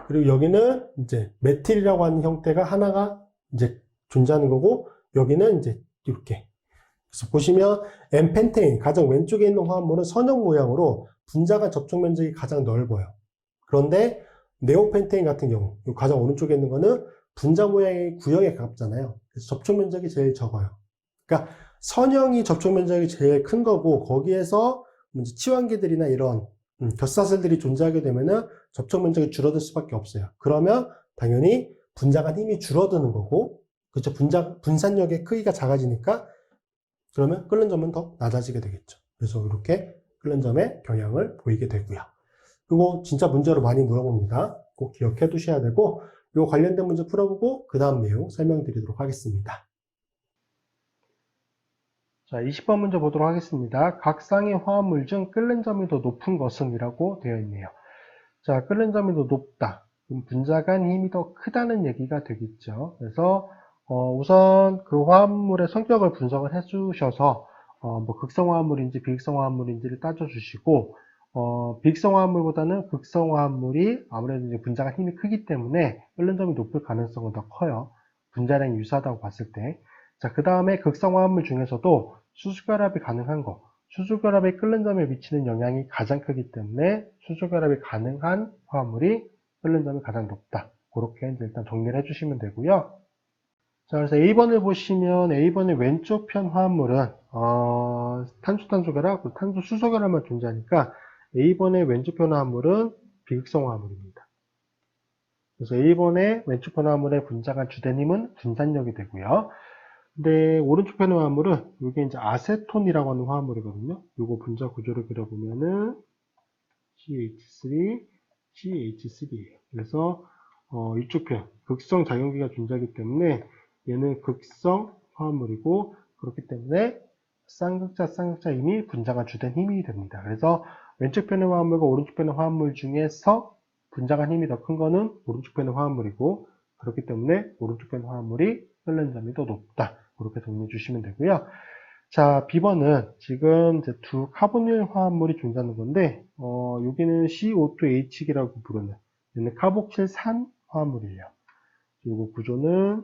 Speaker 1: 그리고 여기는 이제 메틸이라고 하는 형태가 하나가 이제 존재하는 거고, 여기는 이제 이렇게. 그래서 보시면 N펜테인 가장 왼쪽에 있는 화합물은 선형 모양으로 분자간 접촉 면적이 가장 넓어요. 그런데 네오펜테인 같은 경우, 가장 오른쪽에 있는 거는 분자 모양이 구형에 가깝잖아요. 그래서 접촉 면적이 제일 적어요. 그러니까 선형이 접촉 면적이 제일 큰 거고 거기에서 이제 치환기들이나 이런 겹사슬들이 존재하게 되면은 접촉 면적이 줄어들 수밖에 없어요. 그러면 당연히 분자 간 힘이 줄어드는 거고, 그렇죠? 분산력의 크기가 작아지니까 그러면 끓는 점은 더 낮아지게 되겠죠. 그래서 이렇게 끓는 점의 경향을 보이게 되고요. 이거 진짜 문제로 많이 물어봅니다. 꼭 기억해 두셔야 되고, 이거 관련된 문제 풀어보고 그 다음 내용 설명드리도록 하겠습니다. 자, 20번 문제 보도록 하겠습니다. 각 쌍의 화합물 중 끓는 점이 더 높은 것은 이라고 되어 있네요. 자, 끓는 점이 더 높다. 그럼 분자 간 힘이 더 크다는 얘기가 되겠죠. 그래서 우선 그 화합물의 성격을 분석을 해주셔서 뭐 극성화합물인지 비극성화합물인지를 따져주시고 비극성화합물보다는 극성화합물이 아무래도 이제 분자 간 힘이 크기 때문에 끓는 점이 높을 가능성은 더 커요. 분자량이 유사하다고 봤을 때. 자, 그 다음에 극성화합물 중에서도 수소결합이 가능한 거. 수소결합이 끓는 점에 미치는 영향이 가장 크기 때문에 수소결합이 가능한 화합물이 끓는 점이 가장 높다. 그렇게 일단 정리를 해주시면 되고요. 자, 그래서 A번을 보시면 A번의 왼쪽 편 화합물은 탄소-탄소결합, 탄소-수소결합만 존재하니까 A번의 왼쪽 편 화합물은 비극성 화합물입니다. 그래서 A번의 왼쪽 편 화합물의 분자 간 주된 힘은 분산력이 되고요. 근데 오른쪽 편의 화합물은 이게 이제 아세톤이라고 하는 화합물이거든요. 요거 분자 구조를 그려보면은 CH3, CH3예요. 그래서 이쪽 편 극성 작용기가 존재하기 때문에 얘는 극성 화합물이고 그렇기 때문에 쌍극자 힘이 분자가 주된 힘이 됩니다. 그래서 왼쪽 편의 화합물과 오른쪽 편의 화합물 중에서 분자가 힘이 더 큰 거는 오른쪽 편의 화합물이고 그렇기 때문에 오른쪽 편의 화합물이 끓는 점이 더 높다. 그렇게 정리해 주시면 되고요. 자, B번은 지금 이제 두 카보닐 화합물이 존재하는 건데, 여기는 CO2H라고 부르는, 얘는 카복실산 화합물이에요. 그리고 구조는,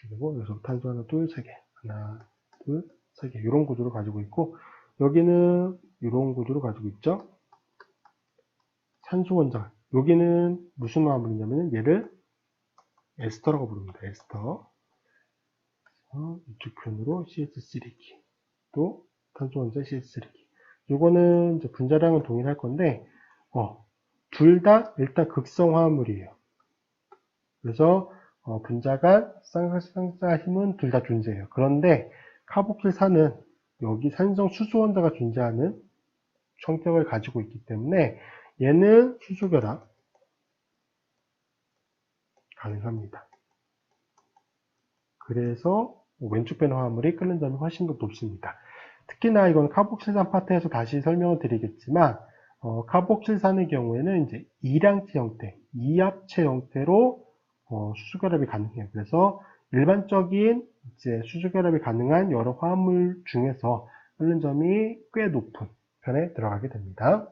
Speaker 1: 그리고 여기서 탄소 하나, 둘, 세 개. 하나, 둘, 세 개. 이런 구조를 가지고 있고, 여기는 이런 구조를 가지고 있죠. 산소 원자. 여기는 무슨 화합물이냐면, 얘를 에스터라고 부릅니다. 에스터. 이쪽 편으로 CH3기. 또 탄소 원자 CH3기. 요거는 이제 분자량은 동일할 건데, 둘 다 일단 극성 화합물이에요. 그래서 분자 간 쌍쌍자 힘은 둘 다 존재해요. 그런데 카복실산은 여기 산성 수소 원자가 존재하는 성격을 가지고 있기 때문에 얘는 수소결합 가능합니다. 그래서 왼쪽 편 화합물이 끓는 점이 훨씬 더 높습니다. 특히나 이건 카복실산 파트에서 다시 설명을 드리겠지만 카복실산의 경우에는 이제 이량체 형태, 이합체 형태로 수소결합이 가능해요. 그래서 일반적인 이제 수소결합이 가능한 여러 화합물 중에서 끓는 점이 꽤 높은 편에 들어가게 됩니다.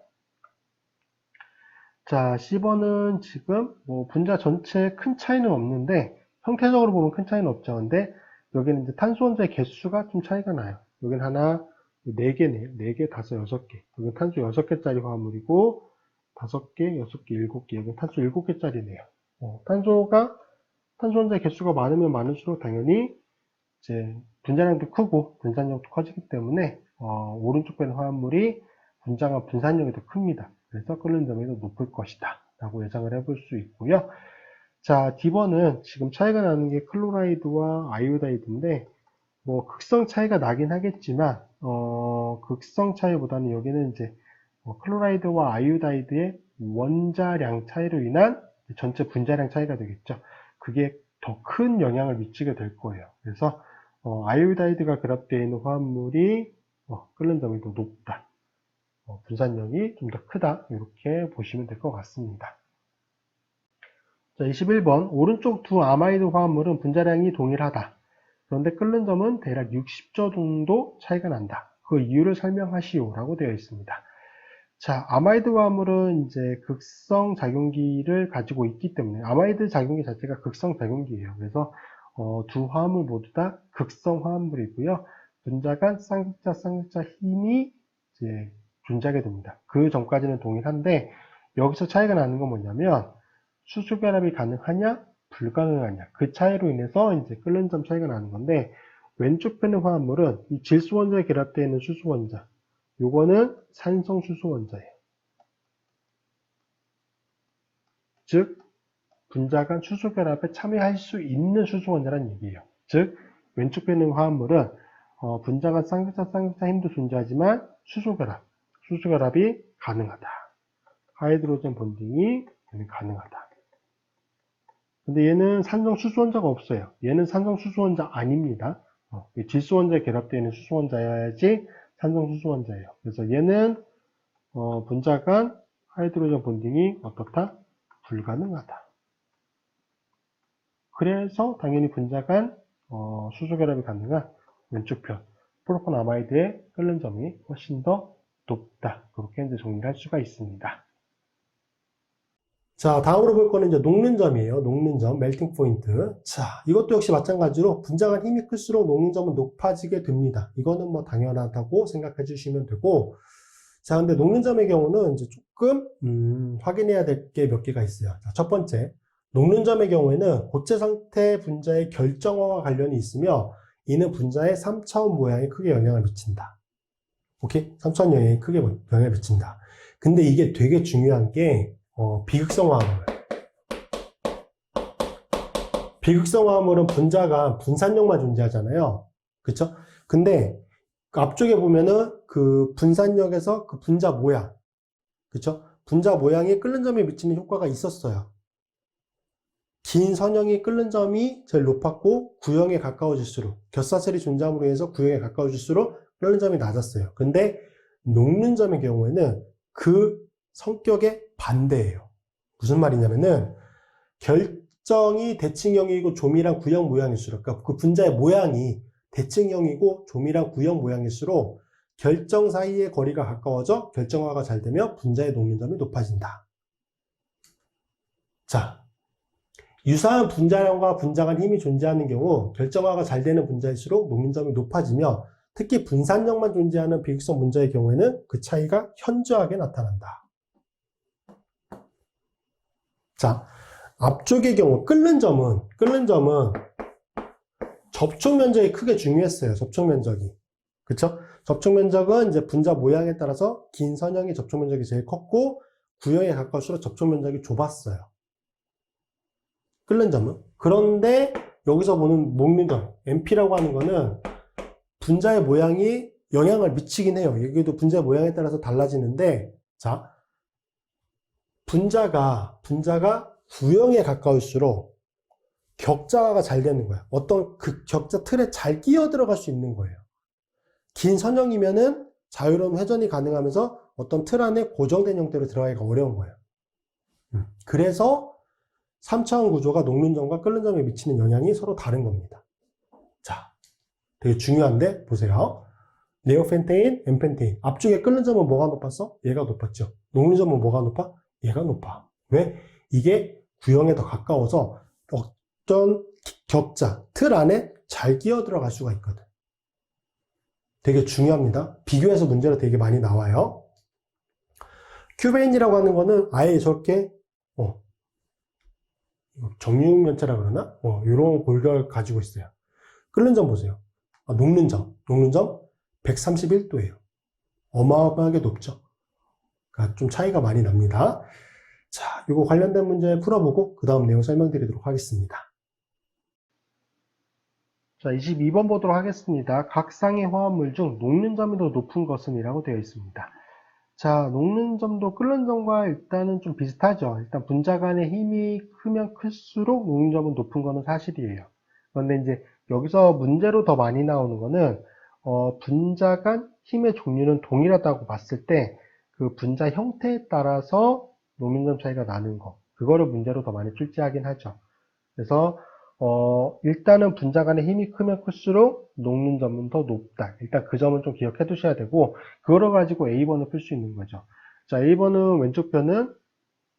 Speaker 1: 자, C번은 지금 뭐 분자 전체에 큰 차이는 없는데 형태적으로 보면 큰 차이는 없죠. 근데 여기는 이제 탄소 원자의 개수가 좀 차이가 나요. 여기는 하나 4개네요. 4개, 5, 6개. 여기는 탄소 6개짜리 화합물이고 5개, 6개, 7개. 여기는 탄소 7개짜리네요. 탄소 원자의 개수가 많으면 많을수록 당연히 이제 분자량도 크고 분산력도 커지기 때문에 오른쪽 편 화합물이 분자가 분산력이 더 큽니다. 그래서 끓는 점이 더 높을 것이다 라고 예상을 해볼 수 있고요. 자, D번은 지금 차이가 나는 게 클로라이드와 아이오다이드인데 뭐 극성 차이가 나긴 하겠지만 극성 차이보다는 여기는 이제 클로라이드와 아이오다이드의 원자량 차이로 인한 전체 분자량 차이가 되겠죠. 그게 더 큰 영향을 미치게 될 거예요. 그래서 아이오다이드가 결합되어 있는 화합물이 끓는 점이 더 높다. 분산력이 좀 더 크다. 이렇게 보시면 될 것 같습니다. 자, 21번. 오른쪽 두 아마이드 화합물은 분자량이 동일하다. 그런데 끓는 점은 대략 60조 정도 차이가 난다. 그 이유를 설명하시오. 라고 되어 있습니다. 자, 아마이드 화합물은 이제 극성 작용기를 가지고 있기 때문에, 아마이드 작용기 자체가 극성 작용기예요. 그래서, 두 화합물 모두 다 극성 화합물이고요. 분자 간 쌍극자 힘이 이제 존재하게 됩니다. 그 전까지는 동일한데 여기서 차이가 나는 건 뭐냐면 수소결합이 가능하냐, 불가능하냐. 그 차이로 인해서 이제 끓는 점 차이가 나는 건데, 왼쪽 편의 화합물은 이 질소 원자에 결합되어 있는 수소 원자. 요거는 산성 수소 원자예요. 즉, 분자 간 수소 결합에 참여할 수 있는 수소 원자란 얘기예요. 즉, 왼쪽 편의 화합물은 분자 간 쌍극자 힘도 존재하지만 수소 결합이 가능하다. 하이드로젠 본딩이 가능하다. 근데 얘는 산성 수소 원자가 없어요. 얘는 산성 수소 원자 아닙니다. 질소 원자에 결합되어 있는 수소 원자여야지 산성 수소 원자예요. 그래서 얘는 분자 간 하이드로젠 본딩이 어떻다? 불가능하다. 그래서 당연히 분자 간 수소 결합이 가능한 왼쪽 편 프로포나마이드의 끓는 점이 훨씬 더 높다. 그렇게 이제 정리를 할 수가 있습니다. 자, 다음으로 볼 거는 이제 녹는 점이에요. 녹는 점, 멜팅 포인트. 자, 이것도 역시 마찬가지로 분자 간 힘이 클수록 녹는 점은 높아지게 됩니다. 이거는 뭐 당연하다고 생각해 주시면 되고, 자, 근데 녹는 점의 경우는 이제 조금 확인해야 될 게 몇 개가 있어요. 자, 첫 번째, 녹는 점의 경우에는 고체 상태 분자의 결정화와 관련이 있으며 이는 분자의 3차원 모양에 크게 영향을 미친다. 오케이? 3차원 영향에 크게 영향을 미친다. 근데 이게 되게 중요한 게 비극성 화합물. 비극성 화합물은 분자가 분산력만 존재하잖아요. 그쵸? 근데 앞쪽에 보면은 그 분산력에서 그 분자 모양, 그쵸? 분자 모양에 끓는 점이 미치는 효과가 있었어요. 긴 선형이 끓는 점이 제일 높았고 구형에 가까워질수록, 겹사슬이 존재함으로 해서 구형에 가까워질수록 끓는 점이 낮았어요. 근데 녹는 점의 경우에는 그 성격의 반대예요. 무슨 말이냐면은 결정이 대칭형이고 조밀한 구형 모양일수록, 그러니까 그 분자의 모양이 대칭형이고 조밀한 구형 모양일수록 결정 사이의 거리가 가까워져 결정화가 잘 되며 분자의 녹는 점이 높아진다. 자, 유사한 분자량과 분자 간 힘이 존재하는 경우 결정화가 잘 되는 분자일수록 녹는 점이 높아지며 특히 분산력만 존재하는 비극성 분자의 경우에는 그 차이가 현저하게 나타난다. 자, 앞쪽의 경우 끓는 점은 접촉 면적이 크게 중요했어요. 접촉 면적이. 그쵸? 접촉 면적은 이제 분자 모양에 따라서 긴 선형의 접촉 면적이 제일 컸고 구형에 가까울수록 접촉 면적이 좁았어요. 끓는 점은. 그런데 여기서 보는 녹는 점, MP라고 하는 거는 분자의 모양이 영향을 미치긴 해요. 여기도 분자의 모양에 따라서 달라지는데, 자, 분자가 구형에 가까울수록 격자화가 잘 되는 거야. 어떤 그 격자 틀에 잘 끼어 들어갈 수 있는 거예요. 긴 선형이면은 자유로운 회전이 가능하면서 어떤 틀 안에 고정된 형태로 들어가기가 어려운 거예요. 그래서 3차원 구조가 녹는 점과 끓는 점에 미치는 영향이 서로 다른 겁니다. 자, 되게 중요한데 보세요. 네오펜테인, 엠펜테인. 앞쪽에 끓는 점은 뭐가 높았어? 얘가 높았죠. 녹는 점은 뭐가 높아? 얘가 높아. 왜? 이게 구형에 더 가까워서 어떤 격자, 틀 안에 잘 끼어 들어갈 수가 있거든. 되게 중요합니다. 비교해서 문제로 되게 많이 나와요. 큐베인이라고 하는 거는 아예 저렇게 정육면체라 그러나? 이런 골격을 가지고 있어요. 끓는 점 보세요. 녹는 점 131도예요. 어마어마하게 높죠. 그러니까 좀 차이가 많이 납니다. 자, 이거 관련된 문제 풀어보고 그 다음 내용 설명드리도록 하겠습니다. 자, 22번 보도록 하겠습니다. 각 쌍의 화합물 중 녹는 점이 더 높은 것은 이라고 되어 있습니다. 자, 녹는 점도 끓는 점과 일단은 좀 비슷하죠. 일단 분자 간의 힘이 크면 클수록 녹는 점은 높은 거는 사실이에요. 그런데 이제 여기서 문제로 더 많이 나오는 거는 분자 간 힘의 종류는 동일하다고 봤을 때 그 분자 형태에 따라서 녹는 점 차이가 나는 거, 그거를 문제로 더 많이 출제하긴 하죠. 그래서 일단은 분자 간의 힘이 크면 클수록 녹는 점은 더 높다. 일단 그 점은 좀 기억해 두셔야 되고, 그거를 가지고 A번을 풀 수 있는 거죠. 자, A번은 왼쪽 편은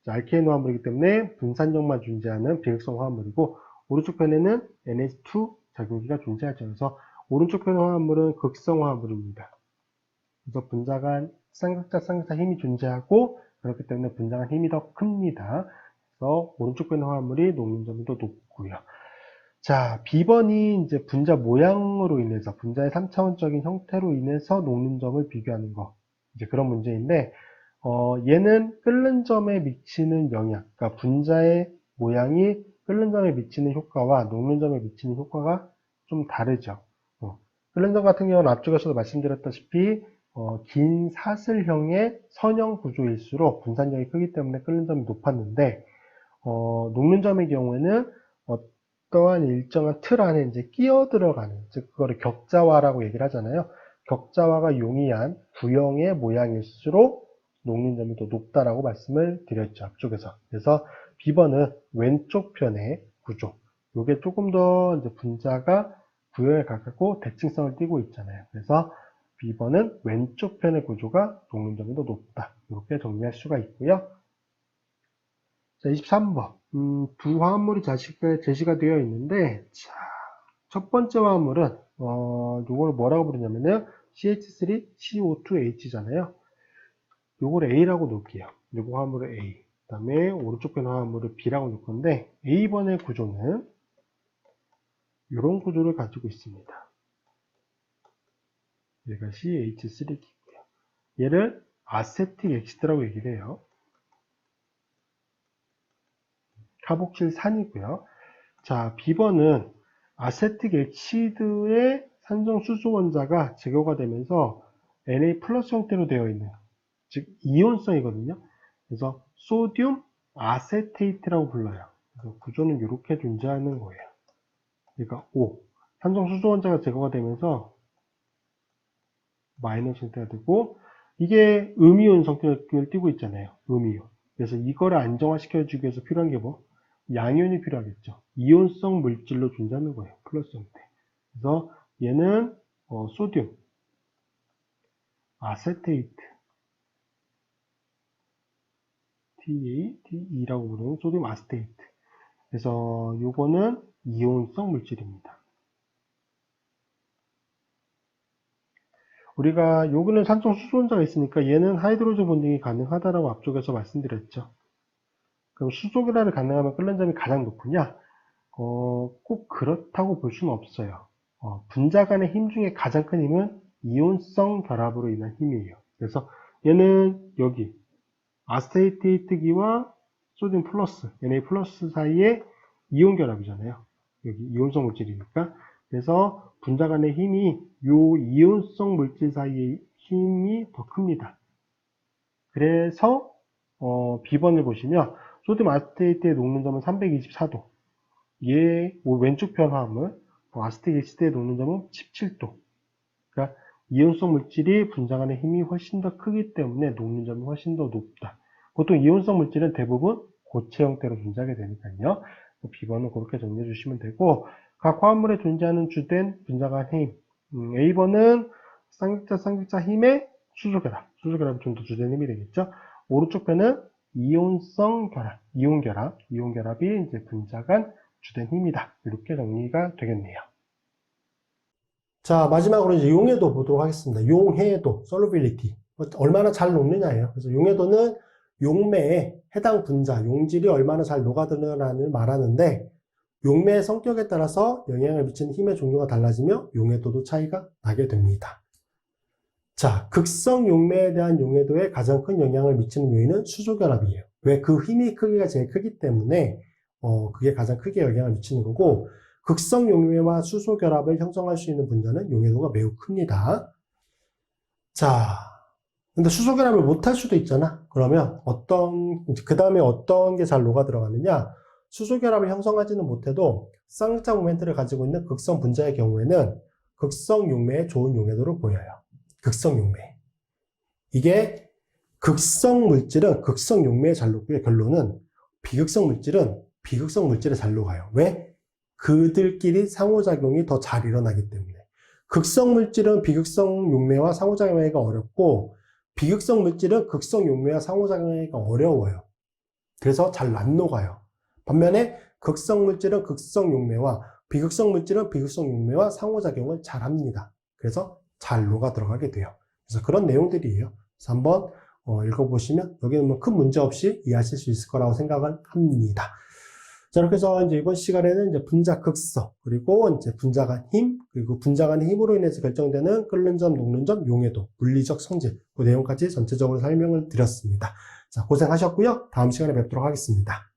Speaker 1: 알케인 화합물이기 때문에 분산력만 존재하는 비극성 화합물이고, 오른쪽 편에는 NH2 작용기가 존재하죠. 그래서 오른쪽 편 화합물은 극성 화합물입니다. 그래서 분자 간 쌍극자 힘이 존재하고, 그렇기 때문에 분자 간 힘이 더 큽니다.
Speaker 2: 그래서 오른쪽 편의 화합물이 녹는 점이 더 높고요. 자, B번이 이제 분자 모양으로 인해서, 분자의 3차원적인 형태로 인해서 녹는 점을 비교하는 거. 이제 그런 문제인데, 얘는 끓는 점에 미치는 영향, 그러니까 분자의 모양이 끓는 점에 미치는 효과와 녹는 점에 미치는 효과가 좀 다르죠. 끓는 점 같은 경우는 앞쪽에서도 말씀드렸다시피, 긴 사슬형의 선형 구조일수록 분산력이 크기 때문에 끓는 점이 높았는데, 녹는 점의 경우에는 어떠한 일정한 틀 안에 이제 끼어 들어가는, 즉, 그거를 격자화라고 얘기를 하잖아요. 격자화가 용이한 구형의 모양일수록 녹는 점이 더 높다라고 말씀을 드렸죠. 앞쪽에서. 그래서 B번은 왼쪽 편의 구조. 요게 조금 더 이제 분자가 구형에 가깝고 대칭성을 띠고 있잖아요. 그래서 B번은 왼쪽 편의 구조가 녹는 점이 더 높다. 이렇게 정리할 수가 있고요. 자, 23번. 두 화합물이 제시가 되어 있는데, 자, 첫 번째 화합물은, 요걸 뭐라고 부르냐면요. CH3CO2H잖아요. 요걸 A라고 놓을게요. 요거 화합물을 A. 그 다음에 오른쪽 편 화합물을 B라고 놓을 건데, A번의 구조는 이런 구조를 가지고 있습니다. 얘가 CH3기고요. 얘를 아세틱 엑시드라고 얘기를 해요. 카복실산이고요. 자, B번은 아세틱 엑시드의 산성수소 원자가 제거가 되면서 Na 플러스 형태로 되어 있는, 즉 이온성이거든요. 그래서 소듐 아세테이트라고 불러요. 그래서 구조는 이렇게 존재하는 거예요. 그러니까 O, 산성수소 원자가 제거가 되면서 마이너스 형태가 되고, 이게 음이온 성격을 띠고 있잖아요. 음이온. 그래서 이거를 안정화시켜주기 위해서 필요한 게 뭐? 양이온이 필요하겠죠. 이온성 물질로 존재하는 거예요. 플러스 형태. 그래서 얘는 소듐 아세테이트 TATE라고 부르는 소듐 아세테이트. 그래서 요거는 이온성 물질입니다. 우리가 여기는 산성 수소원자가 있으니까 얘는 하이드로젠 본딩이 가능하다라고 앞쪽에서 말씀드렸죠. 그럼 수소 결합이 가능하면 끓는 점이 가장 높으냐? 꼭 그렇다고 볼 수는 없어요. 분자 간의 힘 중에 가장 큰 힘은 이온성 결합으로 인한 힘이에요. 그래서 얘는 여기 아세테이트기와 소듐 플러스, Na 플러스 사이에 이온 결합이잖아요. 여기 이온성 물질이니까. 그래서 분자 간의 힘이 요 이온성 물질 사이의 힘이 더 큽니다. 그래서 B번을 보시면 소듐 아세테이트의 녹는 점은 324도. 얘 왼쪽 편 화합물 아세틱 엑시드의 녹는 점은 17도. 그러니까 이온성 물질이 분자 간의 힘이 훨씬 더 크기 때문에 녹는 점이 훨씬 더 높다. 보통 이온성 물질은 대부분 고체 형태로 존재하게 되니까요. B번은 그렇게 정리해 주시면 되고, 각 화합물에 존재하는 주된 분자 간의 힘. A번은 쌍극자 힘의 수소결합이 좀 더 주된 힘이 되겠죠. 오른쪽 편은 이온성 결합, 이온결합이 이제 분자 간 주된 힘이다. 이렇게 정리가 되겠네요.
Speaker 1: 자, 마지막으로 이제 용해도 보도록 하겠습니다. 용해도, solubility. 얼마나 잘 녹느냐예요. 그래서 용해도는 용매의 해당 분자, 용질이 얼마나 잘 녹아드느냐를 말하는데, 용매의 성격에 따라서 영향을 미치는 힘의 종류가 달라지며 용해도도 차이가 나게 됩니다. 자, 극성 용매에 대한 용해도에 가장 큰 영향을 미치는 요인은 수소결합이에요. 왜? 그 힘이 크기가 제일 크기 때문에 그게 가장 크게 영향을 미치는 거고, 극성 용매와 수소 결합을 형성할 수 있는 분자는 용해도가 매우 큽니다. 자, 근데 수소 결합을 못할 수도 있잖아. 그러면 그 다음에 어떤 게 잘 녹아 들어가느냐? 수소 결합을 형성하지는 못해도 쌍극자 모멘트를 가지고 있는 극성 분자의 경우에는 극성 용매의 좋은 용해도를 보여요. 극성 용매. 이게 극성 물질은 극성 용매에 잘 녹고요. 결론은 비극성 물질은 비극성 물질에 잘 녹아요. 왜? 그들끼리 상호작용이 더 잘 일어나기 때문에. 극성 물질은 비극성 용매와 상호작용하기가 어렵고, 비극성 물질은 극성 용매와 상호작용하기가 어려워요. 그래서 잘 안 녹아요. 반면에 극성 물질은 극성 용매와 비극성 물질은 비극성 용매와 상호작용을 잘 합니다. 그래서 잘 녹아 들어가게 돼요. 그래서 그런 내용들이에요. 그래서 한번 읽어보시면 여기는 뭐 큰 문제 없이 이해하실 수 있을 거라고 생각을 합니다. 자, 이렇게 해서 이제 이번 시간에는 이제 분자 극성, 그리고 이제 분자 간 힘, 그리고 분자 간의 힘으로 인해서 결정되는 끓는 점, 녹는 점, 용해도, 물리적 성질, 그 내용까지 전체적으로 설명을 드렸습니다. 자, 고생하셨고요. 다음 시간에 뵙도록 하겠습니다.